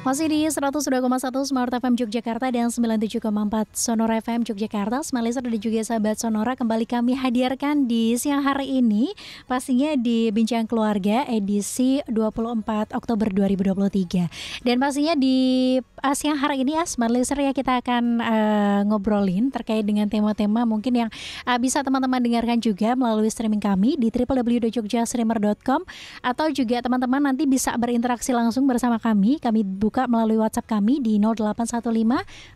Masih di 102,1 Smart FM Yogyakarta dan 97,4 Sonora FM Yogyakarta. Smart listener dan juga sahabat Sonora, kembali kami hadirkan di siang hari ini, pastinya di Bincang Keluarga edisi 24 Oktober 2023. Dan pastinya di siang hari ini Smart listener ya, kita akan ngobrolin terkait dengan tema-tema mungkin yang bisa teman-teman dengarkan juga melalui streaming kami di www.jogjastreamer.com, atau juga teman-teman nanti bisa berinteraksi langsung bersama kami. Kami buka melalui WhatsApp kami di 0815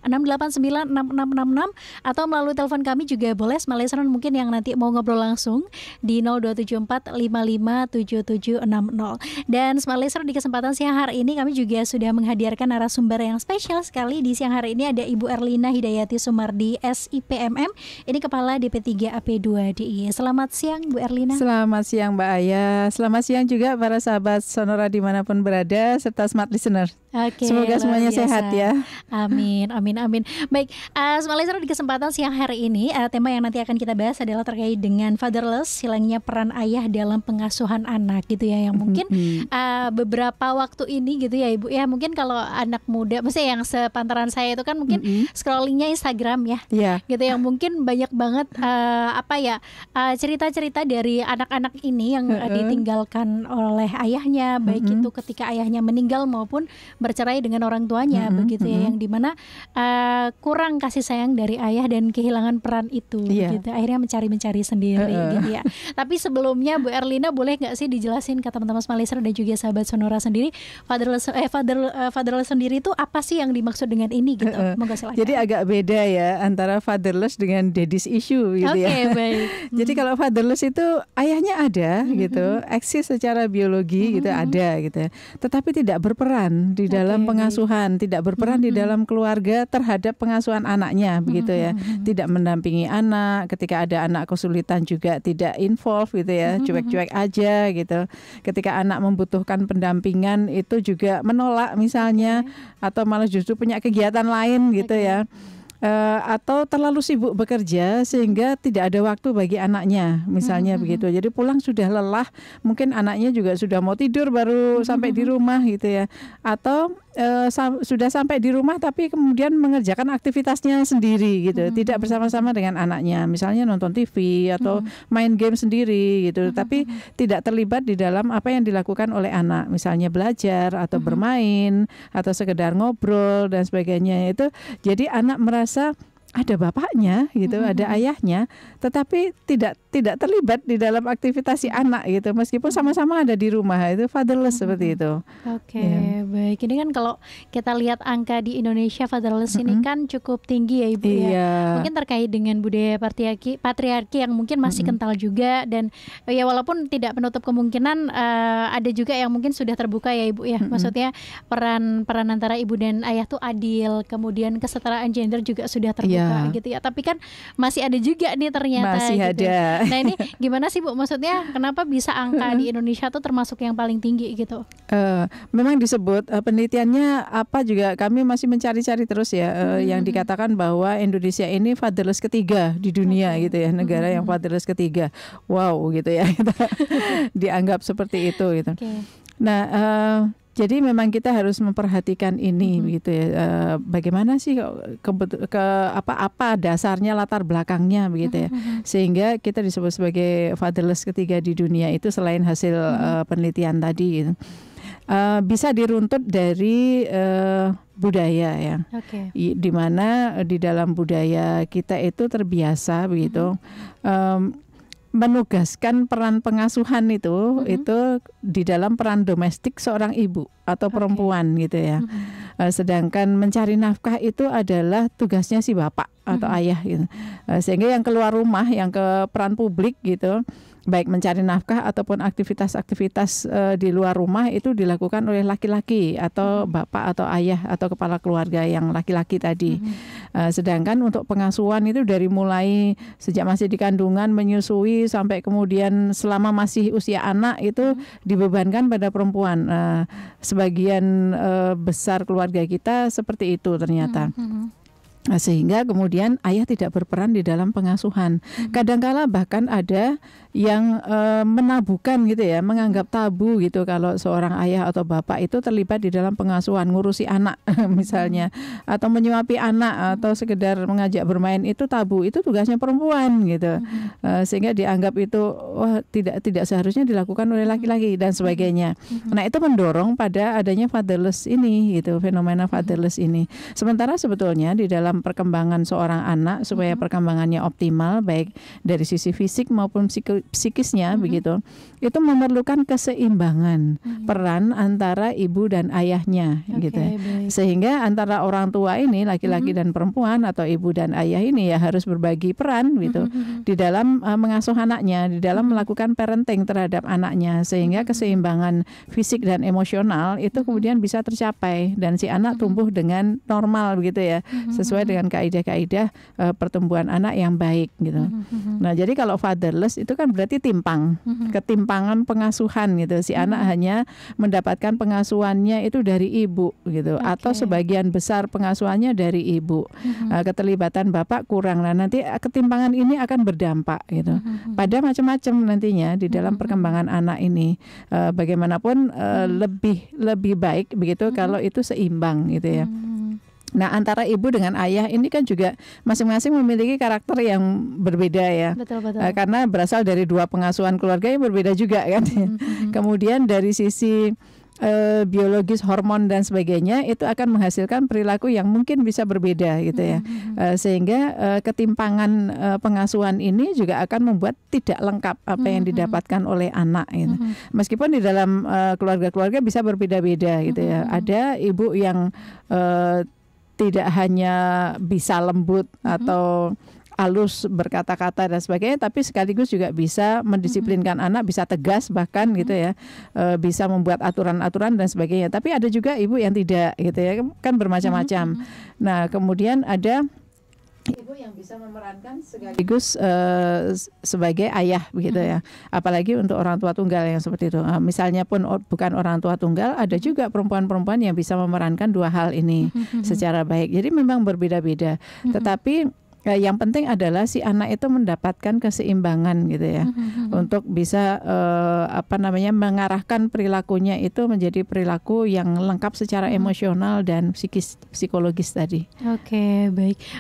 689 6666, atau melalui telepon kami juga boleh. Smart listener mungkin yang nanti mau ngobrol langsung di 0274 557760. Dan Smart listener, di kesempatan siang hari ini kami juga sudah menghadirkan narasumber yang spesial sekali. Di siang hari ini ada Ibu Erlina Hidayati Sumardi, SIPMM, ini Kepala DP3 AP2 DIY. Selamat siang Bu Erlina. Selamat siang Mbak Aya. Selamat siang juga para sahabat Sonora dimanapun berada, serta Smart listener. Oke, semoga semuanya biasa. sehat ya. Amin, amin, amin. Baik, Smart listener, di kesempatan siang hari ini tema yang nanti akan kita bahas adalah terkait dengan fatherless, hilangnya peran ayah dalam pengasuhan anak gitu ya, yang mungkin beberapa waktu ini gitu ya Ibu ya, mungkin kalau anak muda, maksudnya yang sepantaran saya itu kan mungkin scrollingnya Instagram ya, gitu, yang mungkin banyak banget cerita-cerita dari anak-anak ini yang ditinggalkan oleh ayahnya, baik itu ketika ayahnya meninggal maupun bercerai dengan orang tuanya, begitu ya, yang dimana kurang kasih sayang dari ayah dan kehilangan peran itu, gitu. Akhirnya mencari sendiri, gitu ya. Tapi sebelumnya Bu Erlina, boleh nggak sih dijelasin ke teman-teman Smart listener dan juga sahabat Sonora sendiri, fatherless sendiri itu apa sih yang dimaksud dengan ini, gitu? Monggo silakan. Jadi agak beda ya antara fatherless dengan daddy's issue, gitu ya. Baik. Jadi kalau fatherless itu ayahnya ada, gitu, eksis secara biologi, gitu, ada, gitu. Tetapi tidak berperan di dalam pengasuhan, tidak berperan di dalam keluarga terhadap pengasuhan anaknya, begitu ya. Tidak mendampingi anak, ketika ada anak kesulitan juga tidak involve, gitu ya, cuek-cuek aja, gitu. Ketika anak membutuhkan pendampingan itu juga menolak misalnya, atau malah justru punya kegiatan lain, gitu ya. Atau terlalu sibuk bekerja sehingga tidak ada waktu bagi anaknya, misalnya begitu. Jadi pulang sudah lelah, mungkin anaknya juga sudah mau tidur baru sampai di rumah, gitu ya. Atau sudah sampai di rumah tapi kemudian mengerjakan aktivitasnya sendiri, gitu, tidak bersama-sama dengan anaknya, misalnya nonton TV atau main game sendiri, gitu, tapi tidak terlibat di dalam apa yang dilakukan oleh anak, misalnya belajar atau bermain atau sekedar ngobrol dan sebagainya. Itu jadi anak merasa ada bapaknya, gitu, ada ayahnya, tetapi tidak terlibat di dalam aktivitas si anak, gitu, meskipun sama-sama ada di rumah. Itu fatherless seperti itu. Baik. Ini kan kalau kita lihat angka di Indonesia fatherless ini kan cukup tinggi ya Ibu ya. Mungkin terkait dengan budaya patriarki yang mungkin masih kental juga, dan ya walaupun tidak menutup kemungkinan ada juga yang mungkin sudah terbuka ya Ibu ya. Maksudnya peran antara ibu dan ayah tuh adil, kemudian kesetaraan gender juga sudah terbuka. Gitu ya, tapi kan masih ada juga nih ternyata, masih gitu. Ada. Nah ini gimana sih Bu, maksudnya kenapa bisa angka di Indonesia tuh termasuk yang paling tinggi gitu? Memang disebut penelitiannya apa juga kami masih mencari-cari terus ya, yang dikatakan bahwa Indonesia ini fatherless ketiga di dunia, gitu ya, negara yang fatherless ketiga. Wow, gitu ya, dianggap seperti itu, gitu. Nah, jadi memang kita harus memperhatikan ini, gitu ya. Bagaimana sih apa dasarnya, latar belakangnya, begitu ya, sehingga kita disebut sebagai fatherless ketiga di dunia itu selain hasil penelitian tadi, gitu. Bisa diruntut dari budaya ya, di mana di dalam budaya kita itu terbiasa begitu. Menugaskan peran pengasuhan itu di dalam peran domestik seorang ibu atau perempuan, gitu ya. Sedangkan mencari nafkah itu adalah tugasnya si bapak atau ayah, gitu. Sehingga yang keluar rumah, yang ke peran publik, gitu, baik mencari nafkah ataupun aktivitas-aktivitas di luar rumah itu dilakukan oleh laki-laki atau bapak atau ayah atau kepala keluarga yang laki-laki tadi. Sedangkan untuk pengasuhan itu dari mulai sejak masih di kandungan, menyusui, sampai kemudian selama masih usia anak itu dibebankan pada perempuan. Sebagian besar keluarga kita seperti itu ternyata. Sehingga kemudian ayah tidak berperan di dalam pengasuhan. Kadangkala bahkan ada yang menabukan gitu ya, menganggap tabu gitu kalau seorang ayah atau bapak itu terlibat di dalam pengasuhan, ngurusi anak misalnya, atau menyuapi anak atau sekedar mengajak bermain itu tabu, itu tugasnya perempuan gitu. Sehingga dianggap itu wah tidak seharusnya dilakukan oleh laki-laki dan sebagainya. Nah, itu mendorong pada adanya fatherless ini gitu, fenomena fatherless ini. Sementara sebetulnya di dalam perkembangan seorang anak supaya perkembangannya optimal baik dari sisi fisik maupun psikisnya begitu, itu memerlukan keseimbangan peran antara ibu dan ayahnya gitu. Sehingga antara orang tua ini laki-laki dan perempuan atau ibu dan ayah ini ya harus berbagi peran gitu di dalam mengasuh anaknya, di dalam melakukan parenting terhadap anaknya, sehingga keseimbangan fisik dan emosional itu kemudian bisa tercapai dan si anak tumbuh dengan normal begitu ya, sesuai dengan kaidah-kaidah pertumbuhan anak yang baik gitu. Nah, jadi kalau fatherless itu kan berarti timpang, ketimpangan pengasuhan gitu. Si anak hanya mendapatkan pengasuhannya itu dari ibu gitu, atau sebagian besar pengasuhannya dari ibu. Keterlibatan bapak kurang. Nah, nanti ketimpangan ini akan berdampak gitu pada macam-macam nantinya di dalam perkembangan anak ini. Bagaimanapun lebih baik begitu kalau itu seimbang gitu ya. Nah, antara ibu dengan ayah ini kan juga masing-masing memiliki karakter yang berbeda ya. Betul. Karena berasal dari dua pengasuhan keluarga yang berbeda juga kan. Kemudian dari sisi biologis, hormon dan sebagainya itu akan menghasilkan perilaku yang mungkin bisa berbeda gitu ya. Sehingga ketimpangan pengasuhan ini juga akan membuat tidak lengkap apa yang didapatkan oleh anak gitu. Meskipun di dalam keluarga-keluarga bisa berbeda-beda gitu ya. Ada ibu yang tidak hanya bisa lembut atau halus berkata-kata dan sebagainya, tapi sekaligus juga bisa mendisiplinkan anak, bisa tegas bahkan gitu ya, bisa membuat aturan-aturan dan sebagainya. Tapi ada juga ibu yang tidak gitu ya, kan bermacam-macam. Nah, kemudian ada ibu yang bisa memerankan sekaligus sebagai ayah begitu ya. Apalagi untuk orang tua tunggal yang seperti itu. Misalnya pun bukan orang tua tunggal, ada juga perempuan-perempuan yang bisa memerankan dua hal ini secara baik. Jadi memang berbeda-beda. Tetapi yang penting adalah si anak itu mendapatkan keseimbangan gitu ya, untuk bisa mengarahkan perilakunya itu menjadi perilaku yang lengkap secara emosional dan psikologis tadi. Oke,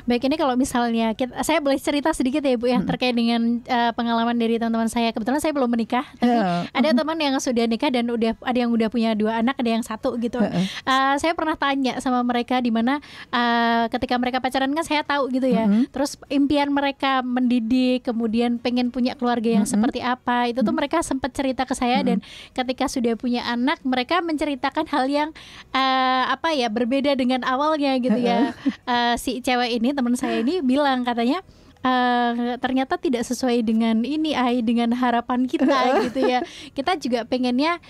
baik ini kalau misalnya saya boleh cerita sedikit ya Bu ya, terkait dengan pengalaman dari teman-teman saya. Kebetulan saya belum menikah, tapi ada teman yang sudah nikah dan ada yang udah punya 2 anak, ada yang 1 gitu. Saya pernah tanya sama mereka di mana ketika mereka pacaran kan saya tahu gitu ya. Terus impian mereka mendidik, kemudian pengen punya keluarga yang seperti apa, itu tuh mereka sempat cerita ke saya. Dan ketika sudah punya anak, mereka menceritakan hal yang berbeda dengan awalnya gitu ya. Si cewek ini, teman saya ini bilang katanya ternyata tidak sesuai dengan dengan harapan kita gitu ya. Kita juga pengennya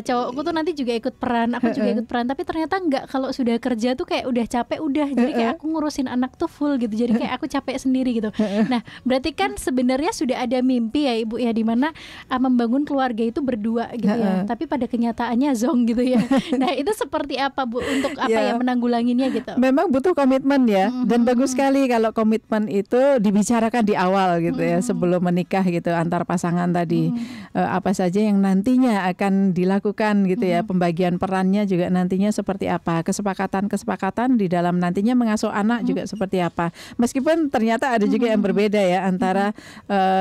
cowokku tuh nanti juga ikut peran, aku juga ikut peran, tapi ternyata enggak. Kalau sudah kerja tuh kayak udah capek jadi kayak aku ngurusin anak tuh full gitu, jadi kayak aku capek sendiri gitu. Nah, berarti kan sebenarnya sudah ada mimpi ya Ibu ya, dimana membangun keluarga itu berdua gitu ya, tapi pada kenyataannya zong gitu ya. Nah, itu seperti apa Bu untuk menanggulanginya gitu? Memang butuh komitmen ya, dan bagus sekali kalau komitmen itu dibicarakan di awal gitu ya, sebelum menikah gitu antar pasangan tadi. Apa saja yang nantinya akan dilakukan gitu ya, pembagian perannya juga nantinya seperti apa, kesepakatan di dalam nantinya mengasuh anak juga seperti apa. Meskipun ternyata ada juga yang berbeda ya antara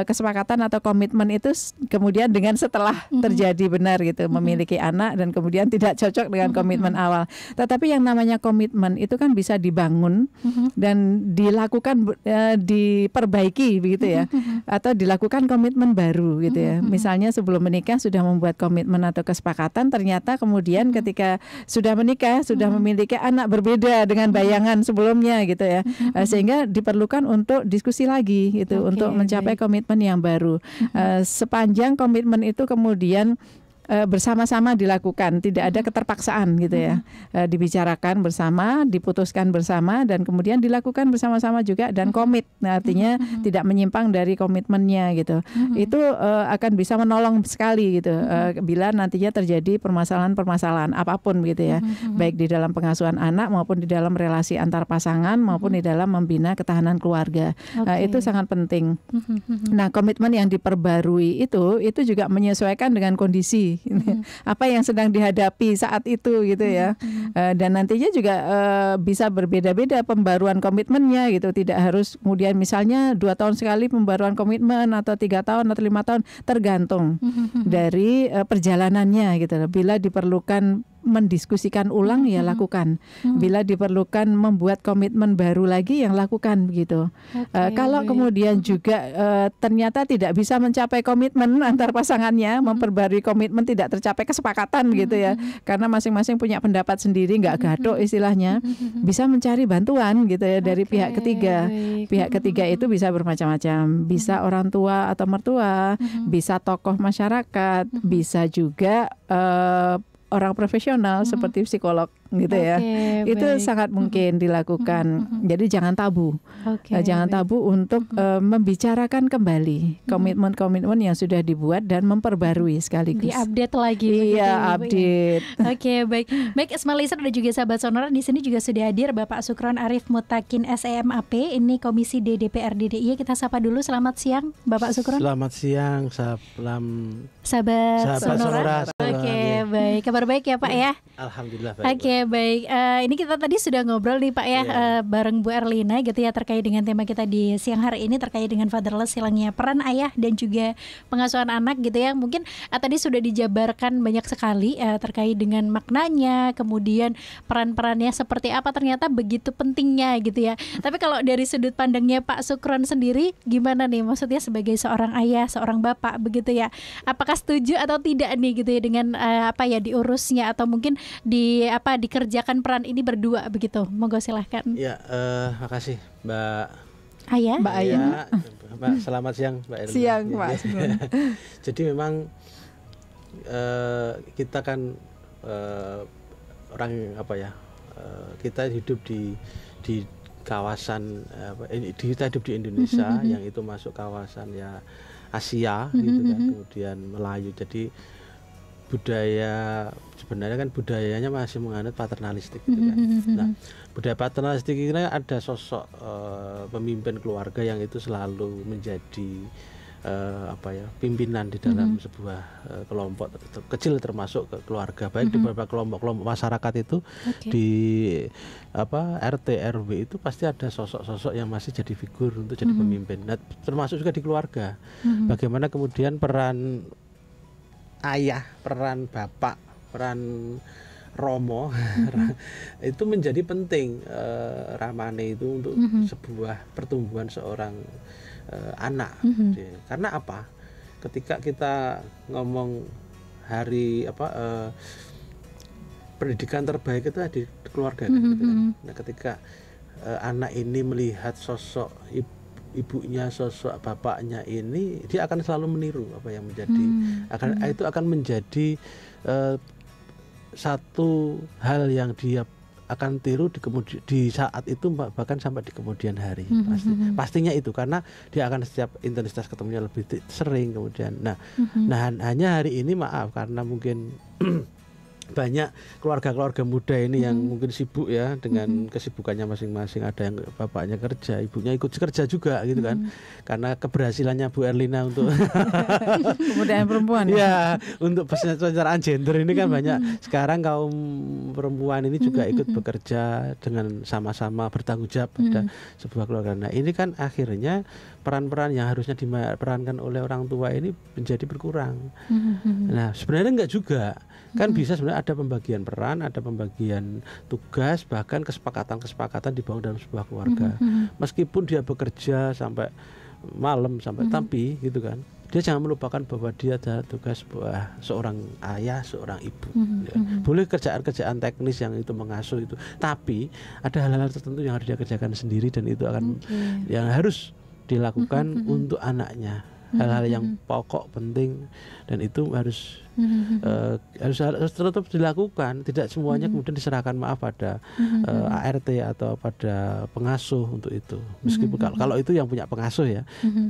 kesepakatan atau komitmen itu kemudian dengan setelah terjadi benar gitu, memiliki anak dan kemudian tidak cocok dengan komitmen awal. Tetapi yang namanya komitmen itu kan bisa dibangun dan dilakukan diperbaiki begitu ya, atau dilakukan komitmen baru gitu ya. Misalnya sebelum menikah sudah membuat komitmen atau kesepakatan, ternyata kemudian ketika sudah menikah sudah memiliki anak berbeda dengan bayangan sebelumnya gitu ya, sehingga diperlukan untuk diskusi lagi gitu, untuk mencapai komitmen yang baru. Sepanjang komitmen itu kemudian bersama-sama dilakukan, tidak ada keterpaksaan gitu ya. Dibicarakan bersama, diputuskan bersama, dan kemudian dilakukan bersama-sama juga dan komit. Nah, artinya tidak menyimpang dari komitmennya gitu. Itu akan bisa menolong sekali gitu bila nantinya terjadi permasalahan-permasalahan apapun gitu ya. Baik di dalam pengasuhan anak maupun di dalam relasi antar pasangan maupun di dalam membina ketahanan keluarga. Itu sangat penting. Nah, komitmen yang diperbarui itu juga menyesuaikan dengan kondisi apa yang sedang dihadapi saat itu gitu ya. Dan nantinya juga bisa berbeda-beda pembaruan komitmennya gitu. Tidak harus kemudian misalnya 2 tahun sekali pembaruan komitmen atau 3 tahun atau 5 tahun, tergantung dari perjalanannya gitu. Bila diperlukan mendiskusikan ulang ya lakukan. Bila diperlukan membuat komitmen baru lagi yang lakukan begitu. Kalau kemudian juga ternyata tidak bisa mencapai komitmen antar pasangannya, memperbarui komitmen tidak tercapai kesepakatan gitu ya. Karena masing-masing punya pendapat sendiri, nggak gadok istilahnya. Bisa mencari bantuan gitu ya dari pihak ketiga. Pihak ketiga itu bisa bermacam-macam. Bisa orang tua atau mertua, bisa tokoh masyarakat, bisa juga orang profesional seperti psikolog gitu ya. Itu sangat mungkin dilakukan. Jadi jangan tabu. Jangan tabu untuk membicarakan kembali komitmen-komitmen yang sudah dibuat dan memperbarui sekaligus. Diupdate lagi. Iya, update. Baik. Baik, Smart Listener dan juga sahabat Sonora, di sini juga sudah hadir Bapak Sukron Arif Mutakin SEMAP, ini Komisi D DPR DIY. Kita sapa dulu. Selamat siang Bapak Sukron. Selamat siang, sahabat Sonora. Baik. Kabar baik ya Pak ya? Alhamdulillah baik. Baik. Ini kita tadi sudah ngobrol nih Pak ya, bareng Bu Erlina gitu ya, terkait dengan tema kita di siang hari ini terkait dengan fatherless, hilangnya peran ayah dan juga pengasuhan anak gitu ya. Mungkin tadi sudah dijabarkan banyak sekali terkait dengan maknanya, kemudian peran-perannya seperti apa, ternyata begitu pentingnya gitu ya. Tapi kalau dari sudut pandangnya Pak Sukron sendiri gimana nih, maksudnya sebagai seorang ayah, seorang bapak begitu ya, apakah setuju atau tidak nih gitu ya dengan diurusnya atau mungkin dikerjakan peran ini berdua begitu? Monggo silahkan. Ya, makasih Mbak Ayah. Mbak Ayah. Mbak, selamat siang Mbak Erlina. Siang Pak. Jadi memang kita kan orang kita hidup di kawasan kita hidup di Indonesia yang itu masuk kawasan ya Asia gitu kan, kemudian Melayu. Jadi budaya sebenarnya kan budayanya masih menganut paternalistik gitu kan. Nah, budaya paternalistik ini ada sosok pemimpin keluarga yang itu selalu menjadi pimpinan di dalam sebuah kelompok kecil termasuk keluarga, baik di beberapa kelompok masyarakat itu di RT RW itu pasti ada sosok-sosok yang masih jadi figur untuk jadi pemimpin. Nah, termasuk juga di keluarga. Bagaimana kemudian peran ayah, peran bapak, peran romo itu menjadi penting, ramane itu untuk sebuah pertumbuhan seorang anak. Karena apa? Ketika kita ngomong hari pendidikan terbaik itu di keluarga kan, gitu kan. Nah, ketika anak ini melihat sosok ibunya, sosok bapaknya ini, dia akan selalu meniru apa yang menjadi itu akan menjadi satu hal yang dia akan tiru di saat itu, bahkan sampai di kemudian hari. Pastinya itu, karena dia akan setiap intensitas ketemunya lebih sering kemudian. Nah, hanya hari ini maaf karena mungkin banyak keluarga-keluarga muda ini yang mungkin sibuk ya dengan kesibukannya masing-masing. Ada yang bapaknya kerja, ibunya ikut kerja juga gitu kan. Karena keberhasilannya Bu Erlina untuk Kebudayaan perempuan ya, untuk penyelenggaraan gender ini kan banyak. Sekarang kaum perempuan ini juga ikut bekerja dengan sama-sama bertanggung jawab pada sebuah keluarga. Nah, ini kan akhirnya peran-peran yang harusnya diperankan oleh orang tua ini menjadi berkurang. Nah, sebenarnya enggak juga. Kan bisa sebenarnya ada pembagian peran, ada pembagian tugas, bahkan kesepakatan-kesepakatan dibangun dalam sebuah keluarga. Meskipun dia bekerja sampai malam, tapi gitu kan, dia jangan melupakan bahwa dia ada tugas seorang ayah, seorang ibu. Ya. Boleh kerjaan-kerjaan teknis yang itu mengasuh itu, tapi ada hal-hal tertentu yang harus dia kerjakan sendiri, dan itu akan yang harus dilakukan untuk anaknya. hal-hal yang pokok penting, dan itu harus tetap dilakukan. Tidak semuanya kemudian diserahkan pada ART atau pada pengasuh untuk itu. Meskipun kalau itu yang punya pengasuh ya,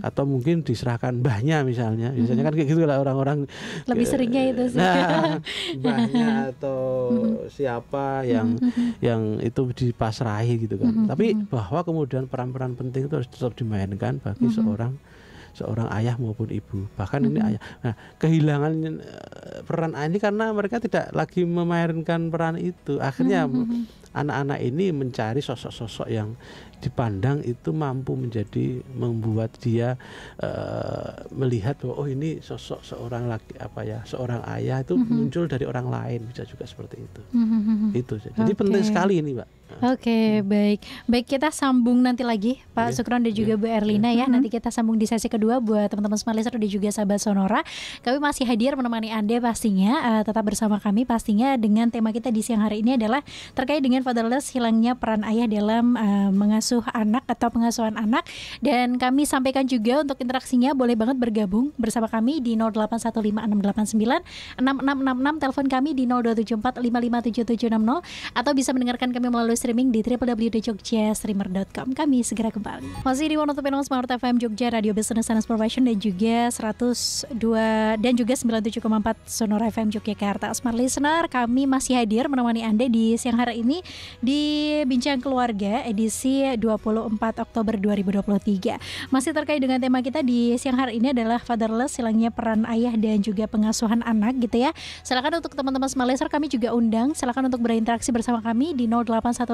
atau mungkin diserahkan mbahnya misalnya. Biasanya kan kayak gitu lah orang-orang. Lebih seringnya itu sih. Nah, mbahnya atau siapa yang itu dipasrahi gitu kan. Tapi bahwa kemudian peran-peran penting itu harus tetap dimainkan bagi seorang ayah maupun ibu, bahkan ini ayah. Nah, kehilangan peran ayah ini karena mereka tidak lagi memainkan peran itu. Akhirnya anak-anak ini mencari sosok-sosok yang dipandang itu mampu membuat dia melihat bahwa ini sosok seorang seorang ayah itu muncul dari orang lain, bisa juga seperti itu. Itu. Jadi penting sekali ini, Mbak. Oke, baik. Kita sambung nanti lagi Pak Sukron dan juga Bu Erlina ya. Nanti kita sambung di sesi kedua buat teman-teman Smart Listener dan juga sahabat Sonora. Kami masih hadir menemani Anda pastinya, tetap bersama kami pastinya, dengan tema kita di siang hari ini adalah terkait dengan fatherless, hilangnya peran ayah dalam mengasuh anak atau pengasuhan anak. Dan kami sampaikan juga untuk interaksinya boleh banget bergabung bersama kami di 0815689666, telepon kami di 0274557760, atau bisa mendengarkan kami melalui streaming di www.jogjastreamer.com. Kami segera kembali. Masih di 102.0 Smart FM Jogja, Radio Business and Inspiration, dan juga 102 dan juga 97,4 Sonora FM Yogyakarta. Smart Listener, kami masih hadir menemani Anda di siang hari ini di Bincang Keluarga edisi 24 Oktober 2023. Masih terkait dengan tema kita di siang hari ini adalah fatherless, hilangnya peran ayah dan juga pengasuhan anak gitu ya. Silakan untuk teman-teman Smart Listener, kami juga undang, silakan untuk berinteraksi bersama kami di 0815689666,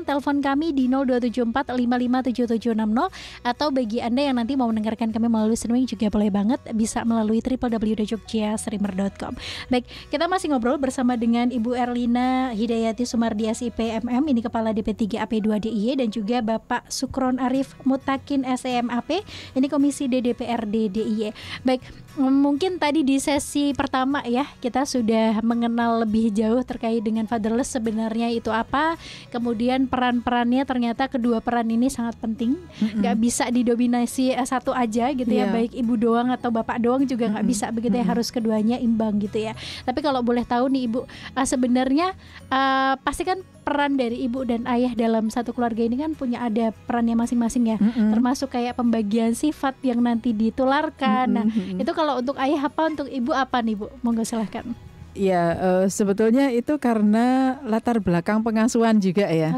telepon kami di 0274557760, atau bagi Anda yang nanti mau mendengarkan kami melalui streaming juga boleh banget, bisa melalui www.jogjastreamer.com. Baik, kita masih ngobrol bersama dengan Ibu Erlina Hidayati Sumardi SIPMM, ini Kepala DP3 AP2 DIY, dan juga Bapak Sukron Arif Mutakin SEMAP, ini Komisi DPRD DIY. Baik, mungkin tadi di sesi pertama ya kita sudah mengenal lebih jauh terkait dengan fatherless sebenarnya itu apa, kemudian peran-perannya, ternyata kedua peran ini sangat penting, nggak bisa didominasi satu aja gitu ya, baik ibu doang atau bapak doang juga nggak bisa begitu ya, harus keduanya imbang gitu ya. Tapi kalau boleh tahu nih Ibu, sebenarnya pasti kan peran dari ibu dan ayah dalam satu keluarga ini kan punya ada perannya masing-masing ya, termasuk kayak pembagian sifat yang nanti ditularkan. Nah, itu kalau untuk ayah apa, untuk ibu apa nih Bu? Monggo silahkan. Ya, sebetulnya itu karena latar belakang pengasuhan juga ya.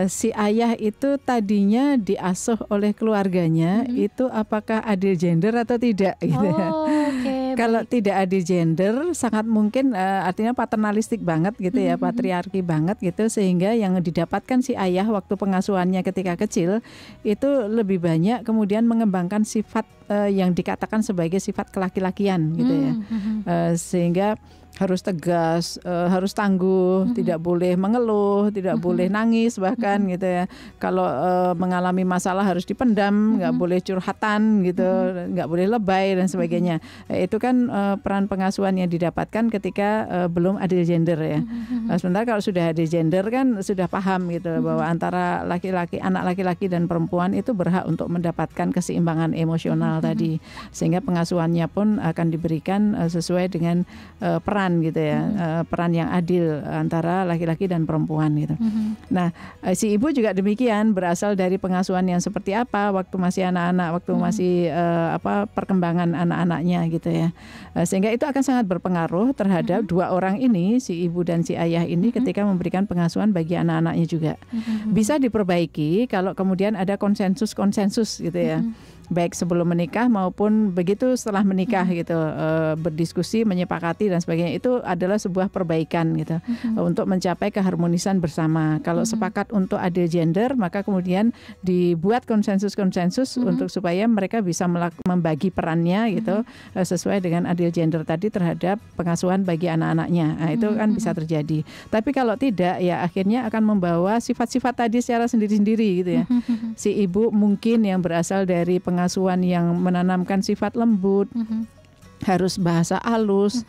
Si ayah itu tadinya diasuh oleh keluarganya, itu apakah adil gender atau tidak gitu. Kalau tidak adil gender, sangat mungkin artinya paternalistik banget gitu ya, patriarki banget gitu, sehingga yang didapatkan si ayah waktu pengasuhannya ketika kecil itu lebih banyak kemudian mengembangkan sifat yang dikatakan sebagai sifat kelaki-lakian gitu ya. Sehingga harus tegas, harus tangguh, tidak boleh mengeluh, tidak boleh nangis bahkan gitu ya. Kalau mengalami masalah harus dipendam, nggak boleh curhatan gitu, nggak boleh lebay dan sebagainya. Itu kan peran pengasuhan yang didapatkan ketika belum adil gender ya. Sementara kalau sudah adil gender kan sudah paham gitu bahwa antara laki-laki, anak laki-laki dan perempuan itu berhak untuk mendapatkan keseimbangan emosional tadi, sehingga pengasuhannya pun akan diberikan sesuai dengan peran gitu ya, peran yang adil antara laki-laki dan perempuan gitu. Nah, si ibu juga demikian, berasal dari pengasuhan yang seperti apa waktu masih anak-anak, waktu masih perkembangan anak-anaknya gitu ya. Sehingga itu akan sangat berpengaruh terhadap dua orang ini, si ibu dan si ayah ini, ketika memberikan pengasuhan bagi anak-anaknya juga. Bisa diperbaiki kalau kemudian ada konsensus gitu ya. Baik sebelum menikah maupun begitu setelah menikah gitu, berdiskusi, menyepakati dan sebagainya, itu adalah sebuah perbaikan gitu, untuk mencapai keharmonisan bersama. Kalau sepakat untuk adil gender, maka kemudian dibuat konsensus-konsensus untuk supaya mereka bisa membagi perannya gitu, sesuai dengan adil gender tadi terhadap pengasuhan bagi anak-anaknya. Nah, itu kan bisa terjadi. Tapi kalau tidak, ya akhirnya akan membawa sifat-sifat tadi secara sendiri-sendiri gitu ya. Si ibu mungkin yang berasal dari pengasuhan yang menanamkan sifat lembut, harus bahasa halus,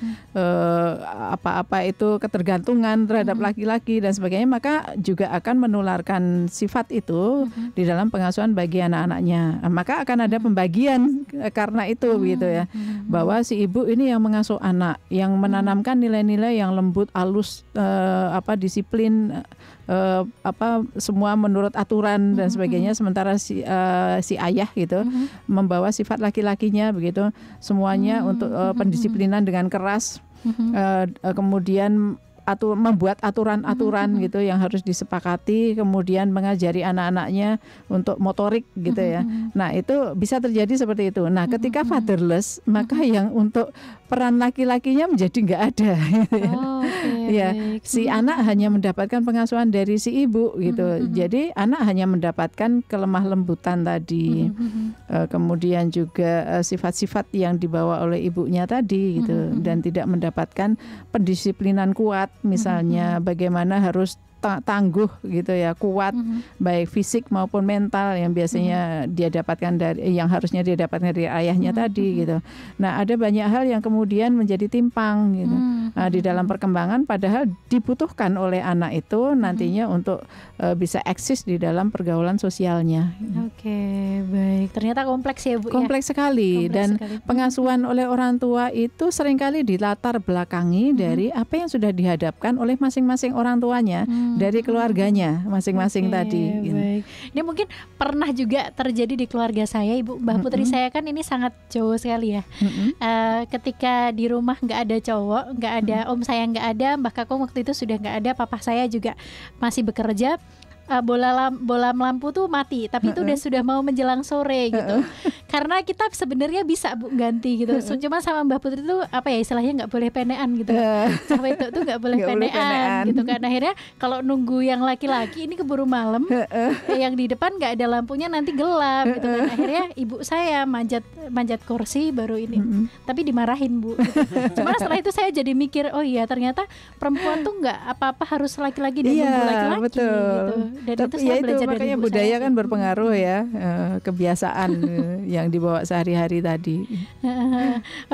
apa-apa itu ketergantungan terhadap laki-laki dan sebagainya, maka juga akan menularkan sifat itu di dalam pengasuhan bagi anak-anaknya. Maka akan ada pembagian karena itu gitu ya, bahwa si ibu ini yang mengasuh anak, yang menanamkan nilai-nilai yang lembut, halus, disiplin, semua menurut aturan dan sebagainya, sementara si ayah gitu membawa sifat laki-lakinya begitu, semuanya untuk pendisiplinan dengan keras, kemudian membuat aturan-aturan gitu yang harus disepakati, kemudian mengajari anak-anaknya untuk motorik gitu ya. Nah, itu bisa terjadi seperti itu. Nah, ketika fatherless, maka yang untuk peran laki-lakinya menjadi nggak ada. Ya, si anak hanya mendapatkan pengasuhan dari si ibu gitu. Jadi anak hanya mendapatkan kelemah lembutan tadi, kemudian juga sifat-sifat yang dibawa oleh ibunya tadi gitu, dan tidak mendapatkan pendisiplinan kuat. Misalnya bagaimana harus tangguh gitu ya, kuat baik fisik maupun mental yang biasanya dia dapatkan yang harusnya dia dapatkan dari ayahnya tadi gitu. Nah, ada banyak hal yang kemudian menjadi timpang gitu. Nah, di dalam perkembangan padahal dibutuhkan oleh anak itu nantinya untuk bisa eksis di dalam pergaulan sosialnya. Oke, baik. Ternyata kompleks ya, Bu. Kompleks sekali, dan pengasuhan oleh orang tua itu seringkali dilatar belakangi dari apa yang sudah dihadapkan oleh masing-masing orang tuanya, dari keluarganya masing-masing tadi. Baik. Ini mungkin pernah juga terjadi di keluarga saya, Ibu. Mbah Putri saya kan ini sangat Jawa sekali ya. Ketika di rumah nggak ada cowok, nggak ada om saya, nggak ada Mbah Kakung waktu itu sudah nggak ada, papa saya juga masih bekerja. Bola lampu tuh mati, tapi itu sudah mau menjelang sore gitu. Karena kita sebenarnya bisa, Bu, ganti gitu. Cuma sama Mbah Putri itu istilahnya nggak boleh penean gitu. Sampai itu tuh nggak boleh penean gitu kan. Akhirnya kalau nunggu yang laki-laki ini keburu malam, yang di depan nggak ada lampunya nanti gelap gitu kan. Akhirnya ibu saya manjat kursi baru ini. Tapi dimarahin, Bu. Gitu. Cuma setelah itu saya jadi mikir, oh iya ternyata perempuan tuh nggak apa-apa harus laki-laki dan nunggu laki-laki gitu. Dan itu saya belajar makanya dari budaya saya kan berpengaruh ya, kebiasaan yang dibawa sehari-hari tadi.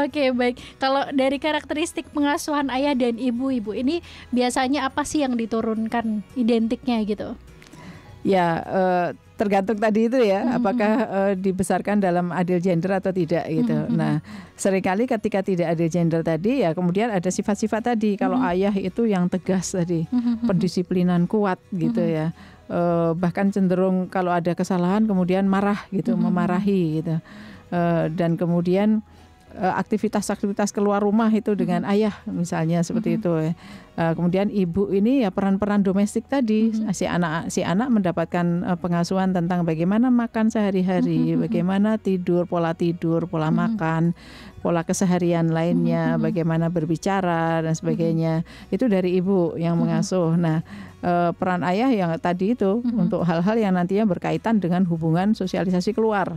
Oke, baik. Kalau dari karakteristik pengasuhan ayah dan ibu ini biasanya apa sih yang diturunkan identiknya gitu? Ya, tergantung tadi itu ya, apakah dibesarkan dalam adil gender atau tidak gitu. Nah, seringkali ketika tidak adil gender tadi ya kemudian ada sifat-sifat tadi. Kalau ayah itu yang tegas tadi, pendisiplinan kuat gitu ya. Bahkan cenderung kalau ada kesalahan kemudian marah gitu, memarahi gitu. Dan kemudian aktivitas-aktivitas keluar rumah itu dengan ayah misalnya seperti itu ya. Kemudian ibu ini ya peran-peran domestik tadi, si anak mendapatkan pengasuhan tentang bagaimana makan sehari-hari, bagaimana tidur, pola makan, pola keseharian lainnya, bagaimana berbicara dan sebagainya. Itu dari ibu yang mengasuh. Nah, peran ayah yang tadi itu untuk hal-hal yang nantinya berkaitan dengan hubungan sosialisasi keluar.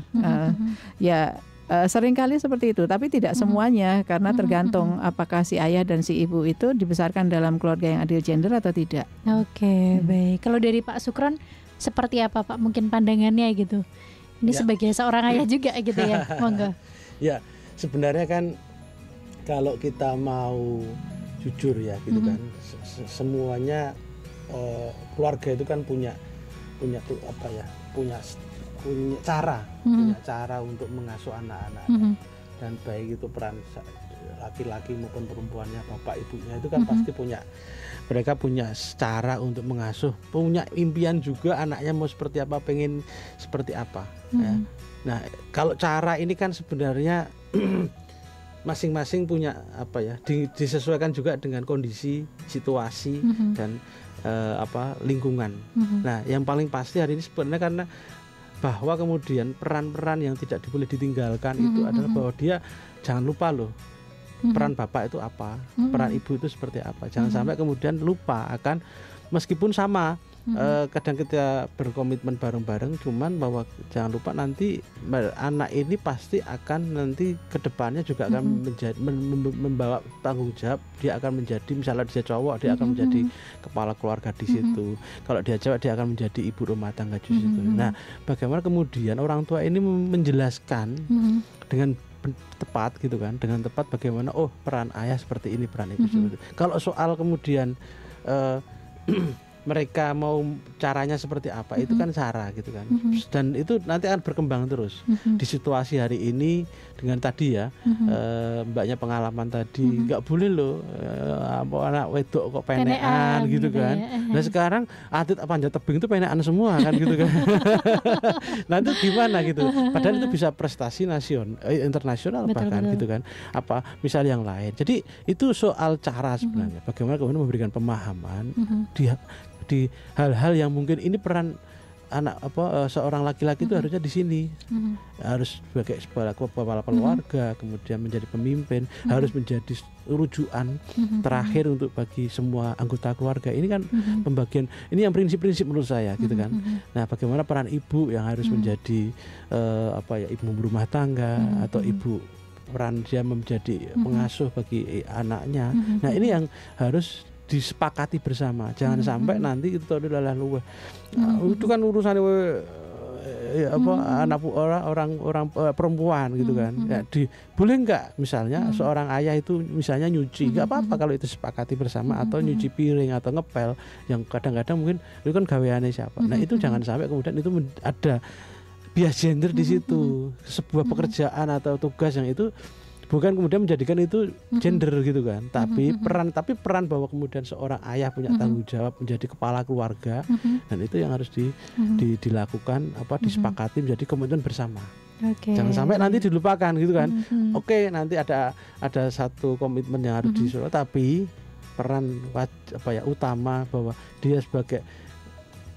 Seringkali seperti itu, tapi tidak semuanya, karena tergantung apakah si ayah dan si ibu itu dibesarkan dalam keluarga yang adil gender atau tidak. Oke, baik. Kalau dari Pak Sukron seperti apa, Pak? Mungkin pandangannya gitu. Ini sebagai seorang ayah juga gitu ya, monggo. Ya, sebenarnya kan kalau kita mau jujur ya gitu kan, semuanya keluarga itu kan punya cara untuk mengasuh anak-anak, dan baik itu peran laki-laki maupun perempuannya, bapak ibunya itu kan pasti mereka punya cara untuk mengasuh, punya impian juga anaknya mau seperti apa, pengen seperti apa ya. Nah, kalau cara ini kan sebenarnya masing-masing punya disesuaikan juga dengan kondisi, situasi dan lingkungan. Nah, yang paling pasti hari ini sebenarnya karena bahwa kemudian peran-peran yang tidak boleh ditinggalkan itu adalah bahwa dia jangan lupa loh peran bapak itu apa, peran ibu itu seperti apa. Jangan sampai kemudian lupa akan, meskipun sama kadang kita berkomitmen bareng-bareng, cuman bahwa jangan lupa nanti anak ini pasti akan nanti kedepannya juga akan membawa tanggung jawab. Dia akan menjadi, misalnya dia cowok, dia akan menjadi kepala keluarga di situ. Kalau dia cewek, dia akan menjadi ibu rumah tangga di situ. Nah, bagaimana kemudian orang tua ini menjelaskan dengan tepat gitu kan, dengan tepat bagaimana peran ayah seperti ini, peran ibu seperti itu. Kalau soal kemudian mereka mau caranya seperti apa, itu kan cara gitu kan, dan itu nanti akan berkembang terus di situasi hari ini dengan tadi ya, mbaknya pengalaman tadi, nggak boleh loh anak wedok kok penekan gitu kan ya. Nah sekarang atlet panjat tebing itu penekan semua kan gitu kan. Nah itu gimana gitu, padahal itu bisa prestasi internasional bahkan gitu kan, apa misal yang lain. Jadi itu soal cara sebenarnya, bagaimana kemudian memberikan pemahaman di hal-hal yang mungkin ini peran anak seorang laki-laki itu harusnya di sini, harus sebagai kepala keluarga, kemudian menjadi pemimpin, harus menjadi rujukan terakhir untuk bagi semua anggota keluarga. Ini kan pembagian, ini yang prinsip-prinsip menurut saya gitu kan. Nah bagaimana peran ibu yang harus menjadi ibu rumah tangga, atau ibu peran dia menjadi pengasuh bagi anaknya. Nah ini yang harus disepakati bersama, jangan sampai nanti itu adalah itu kan urusan anak orang perempuan gitu kan. Ya, boleh nggak misalnya seorang ayah itu misalnya nyuci, nggak apa-apa kalau itu sepakati bersama, atau nyuci piring atau ngepel yang kadang-kadang mungkin itu kan gaweane siapa. Nah itu jangan sampai kemudian itu ada bias gender di situ, sebuah pekerjaan atau tugas yang itu bukan kemudian menjadikan itu gender gitu kan, tapi peran bahwa kemudian seorang ayah punya tanggung jawab menjadi kepala keluarga, dan itu yang harus dilakukan disepakati menjadi komitmen bersama. Jangan sampai nanti dilupakan gitu kan. Nanti ada satu komitmen yang harus disuruh, tapi peran utama bahwa dia sebagai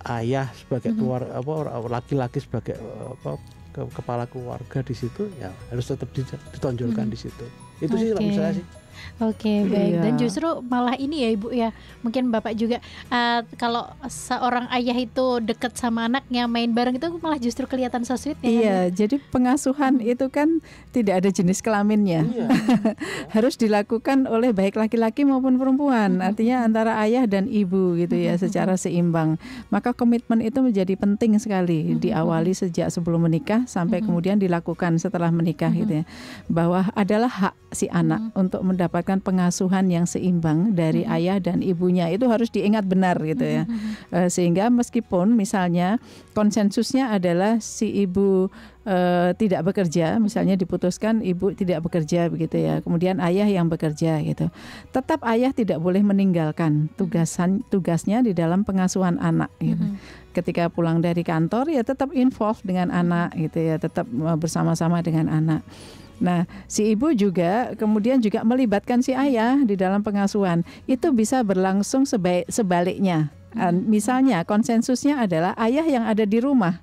ayah, sebagai keluarga laki-laki, sebagai kepala keluarga di situ ya harus tetap ditonjolkan di situ. Itu sih menurut saya sih. Oke, baik. Dan justru malah ini ya Ibu ya, mungkin Bapak juga kalau seorang ayah itu dekat sama anaknya, main bareng itu malah justru kelihatan so sweet ya. Iya, jadi pengasuhan itu kan tidak ada jenis kelaminnya. Harus dilakukan oleh baik laki-laki maupun perempuan. Artinya antara ayah dan ibu gitu ya, secara seimbang. Maka komitmen itu menjadi penting sekali, diawali sejak sebelum menikah sampai kemudian dilakukan setelah menikah gitu ya. Bahwa adalah hak si anak untuk mendapatkan pengasuhan yang seimbang dari ayah dan ibunya. Itu harus diingat benar gitu ya. Sehingga meskipun misalnya konsensusnya adalah si ibu tidak bekerja, misalnya diputuskan ibu tidak bekerja begitu ya, kemudian ayah yang bekerja gitu, tetap ayah tidak boleh meninggalkan tugasnya di dalam pengasuhan anak gitu. Ketika pulang dari kantor ya tetap involved dengan anak gitu ya, tetap bersama-sama dengan anak. Nah, si ibu juga kemudian juga melibatkan si ayah di dalam pengasuhan. Itu bisa berlangsung sebaliknya. Misalnya konsensusnya adalah ayah yang ada di rumah,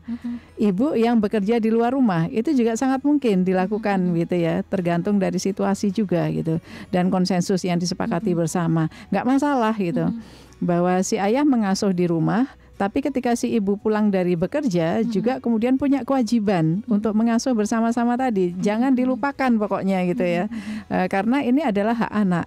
ibu yang bekerja di luar rumah. Itu juga sangat mungkin dilakukan gitu ya, tergantung dari situasi juga gitu. Dan konsensus yang disepakati bersama, nggak masalah gitu. Bahwa si ayah mengasuh di rumah, tapi ketika si ibu pulang dari bekerja juga kemudian punya kewajiban untuk mengasuh bersama-sama tadi. Jangan dilupakan pokoknya gitu ya. Karena ini adalah hak anak.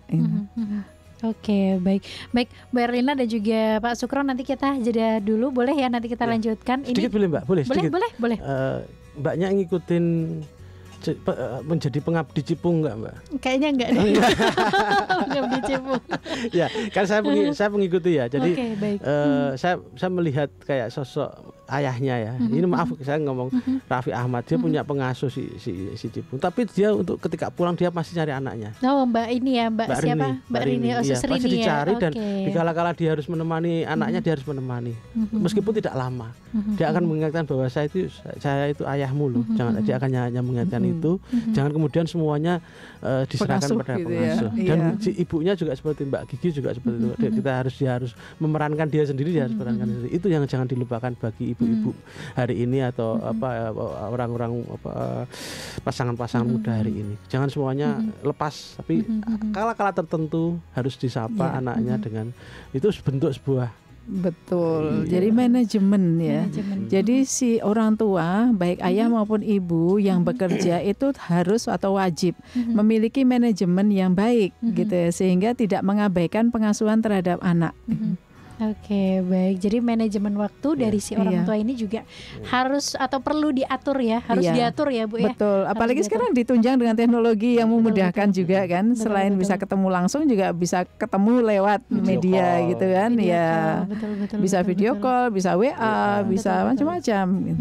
Oke, baik Mbak Erlina dan juga Pak Sukron, nanti kita jeda dulu boleh ya, nanti kita lanjutkan. Sedikit boleh Mbak? Boleh. Mbaknya ngikutin menjadi pengabdi Cipung enggak Mbak? Kayaknya enggak deh. Pengabdi Cipung. Ya, kan saya mengikuti ya. Jadi saya melihat kayak sosok ayahnya ya. Ini maaf saya ngomong Raffi Ahmad, dia punya pengasuh si Cipung. Tapi dia untuk ketika pulang dia masih cari anaknya. Oh, Mbak ini ya, Mbak siapa? Mbak Rini. Oh, iya, Rini pasti dicari ya. Dan dikala-kala dia harus menemani anaknya, dia harus menemani. Meskipun tidak lama. Dia akan mengingatkan bahwa saya itu ayahmu loh. Dia akan hanya mengingatkan itu. Jangan kemudian semuanya diserahkan pada pengasuh. Dan si ibunya juga seperti Mbak Gigi juga seperti itu. Dia harus memerankan dia sendiri, dia harus memerankan sendiri. Itu yang jangan dilupakan bagi ibu-ibu hari ini atau orang-orang pasangan-pasangan muda hari ini. Jangan semuanya lepas, tapi kala-kala tertentu harus disapa anaknya dengan itu bentuk sebuah. Betul. Jadi manajemen ya. Jadi si orang tua baik ayah maupun ibu yang bekerja itu harus atau wajib memiliki manajemen yang baik gitu ya, sehingga tidak mengabaikan pengasuhan terhadap anak. Oke, baik. Jadi manajemen waktu dari si orang tua ini juga harus atau perlu diatur ya, harus diatur ya Bu ya. Betul. Apalagi sekarang ditunjang dengan teknologi yang memudahkan juga kan. Selain bisa ketemu langsung juga bisa ketemu lewat media gitu kan. Bisa video call, bisa WA, bisa macam-macam.